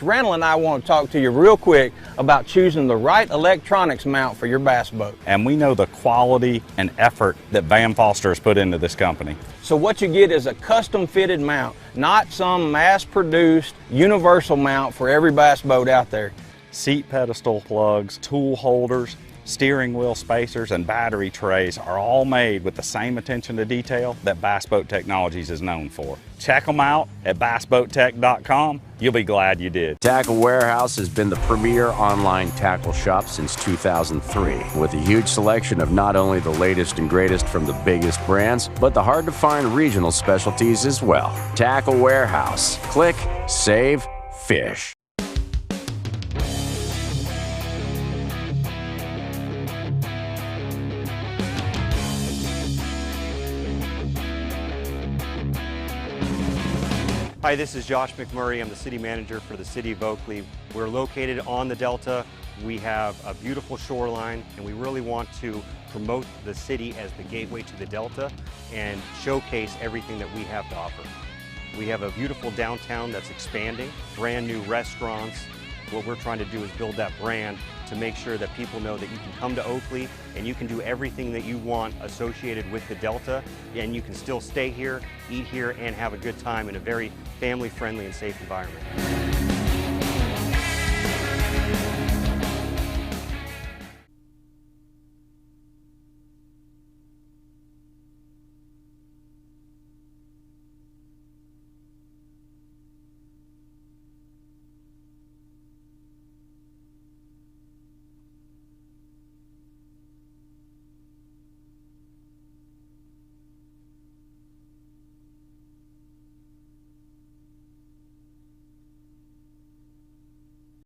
Randall and I want to talk to you real quick about choosing the right electronics mount for your bass boat. And we know the quality and effort that Van Foster has put into this company. So what you get is a custom fitted mount, not some mass produced universal mount for every bass boat out there. Seat pedestal plugs, tool holders, steering wheel spacers, and battery trays are all made with the same attention to detail that Bass Boat Technologies is known for. Check them out at bassboattech.com. You'll be glad you did. Tackle Warehouse has been the premier online tackle shop since 2003, with a huge selection of not only the latest and greatest from the biggest brands, but the hard-to-find regional specialties as well. Tackle Warehouse. Click, save, fish. Hi, this is Josh McMurray. I'm the city manager for the city of Oakley. We're located on the Delta. We have a beautiful shoreline, and we really want to promote the city as the gateway to the Delta and showcase everything that we have to offer. We have a beautiful downtown that's expanding, brand new restaurants. What we're trying to do is build that brand to make sure that people know that you can come to Oakley and you can do everything that you want associated with the Delta, and you can still stay here, eat here, and have a good time in a very family-friendly and safe environment.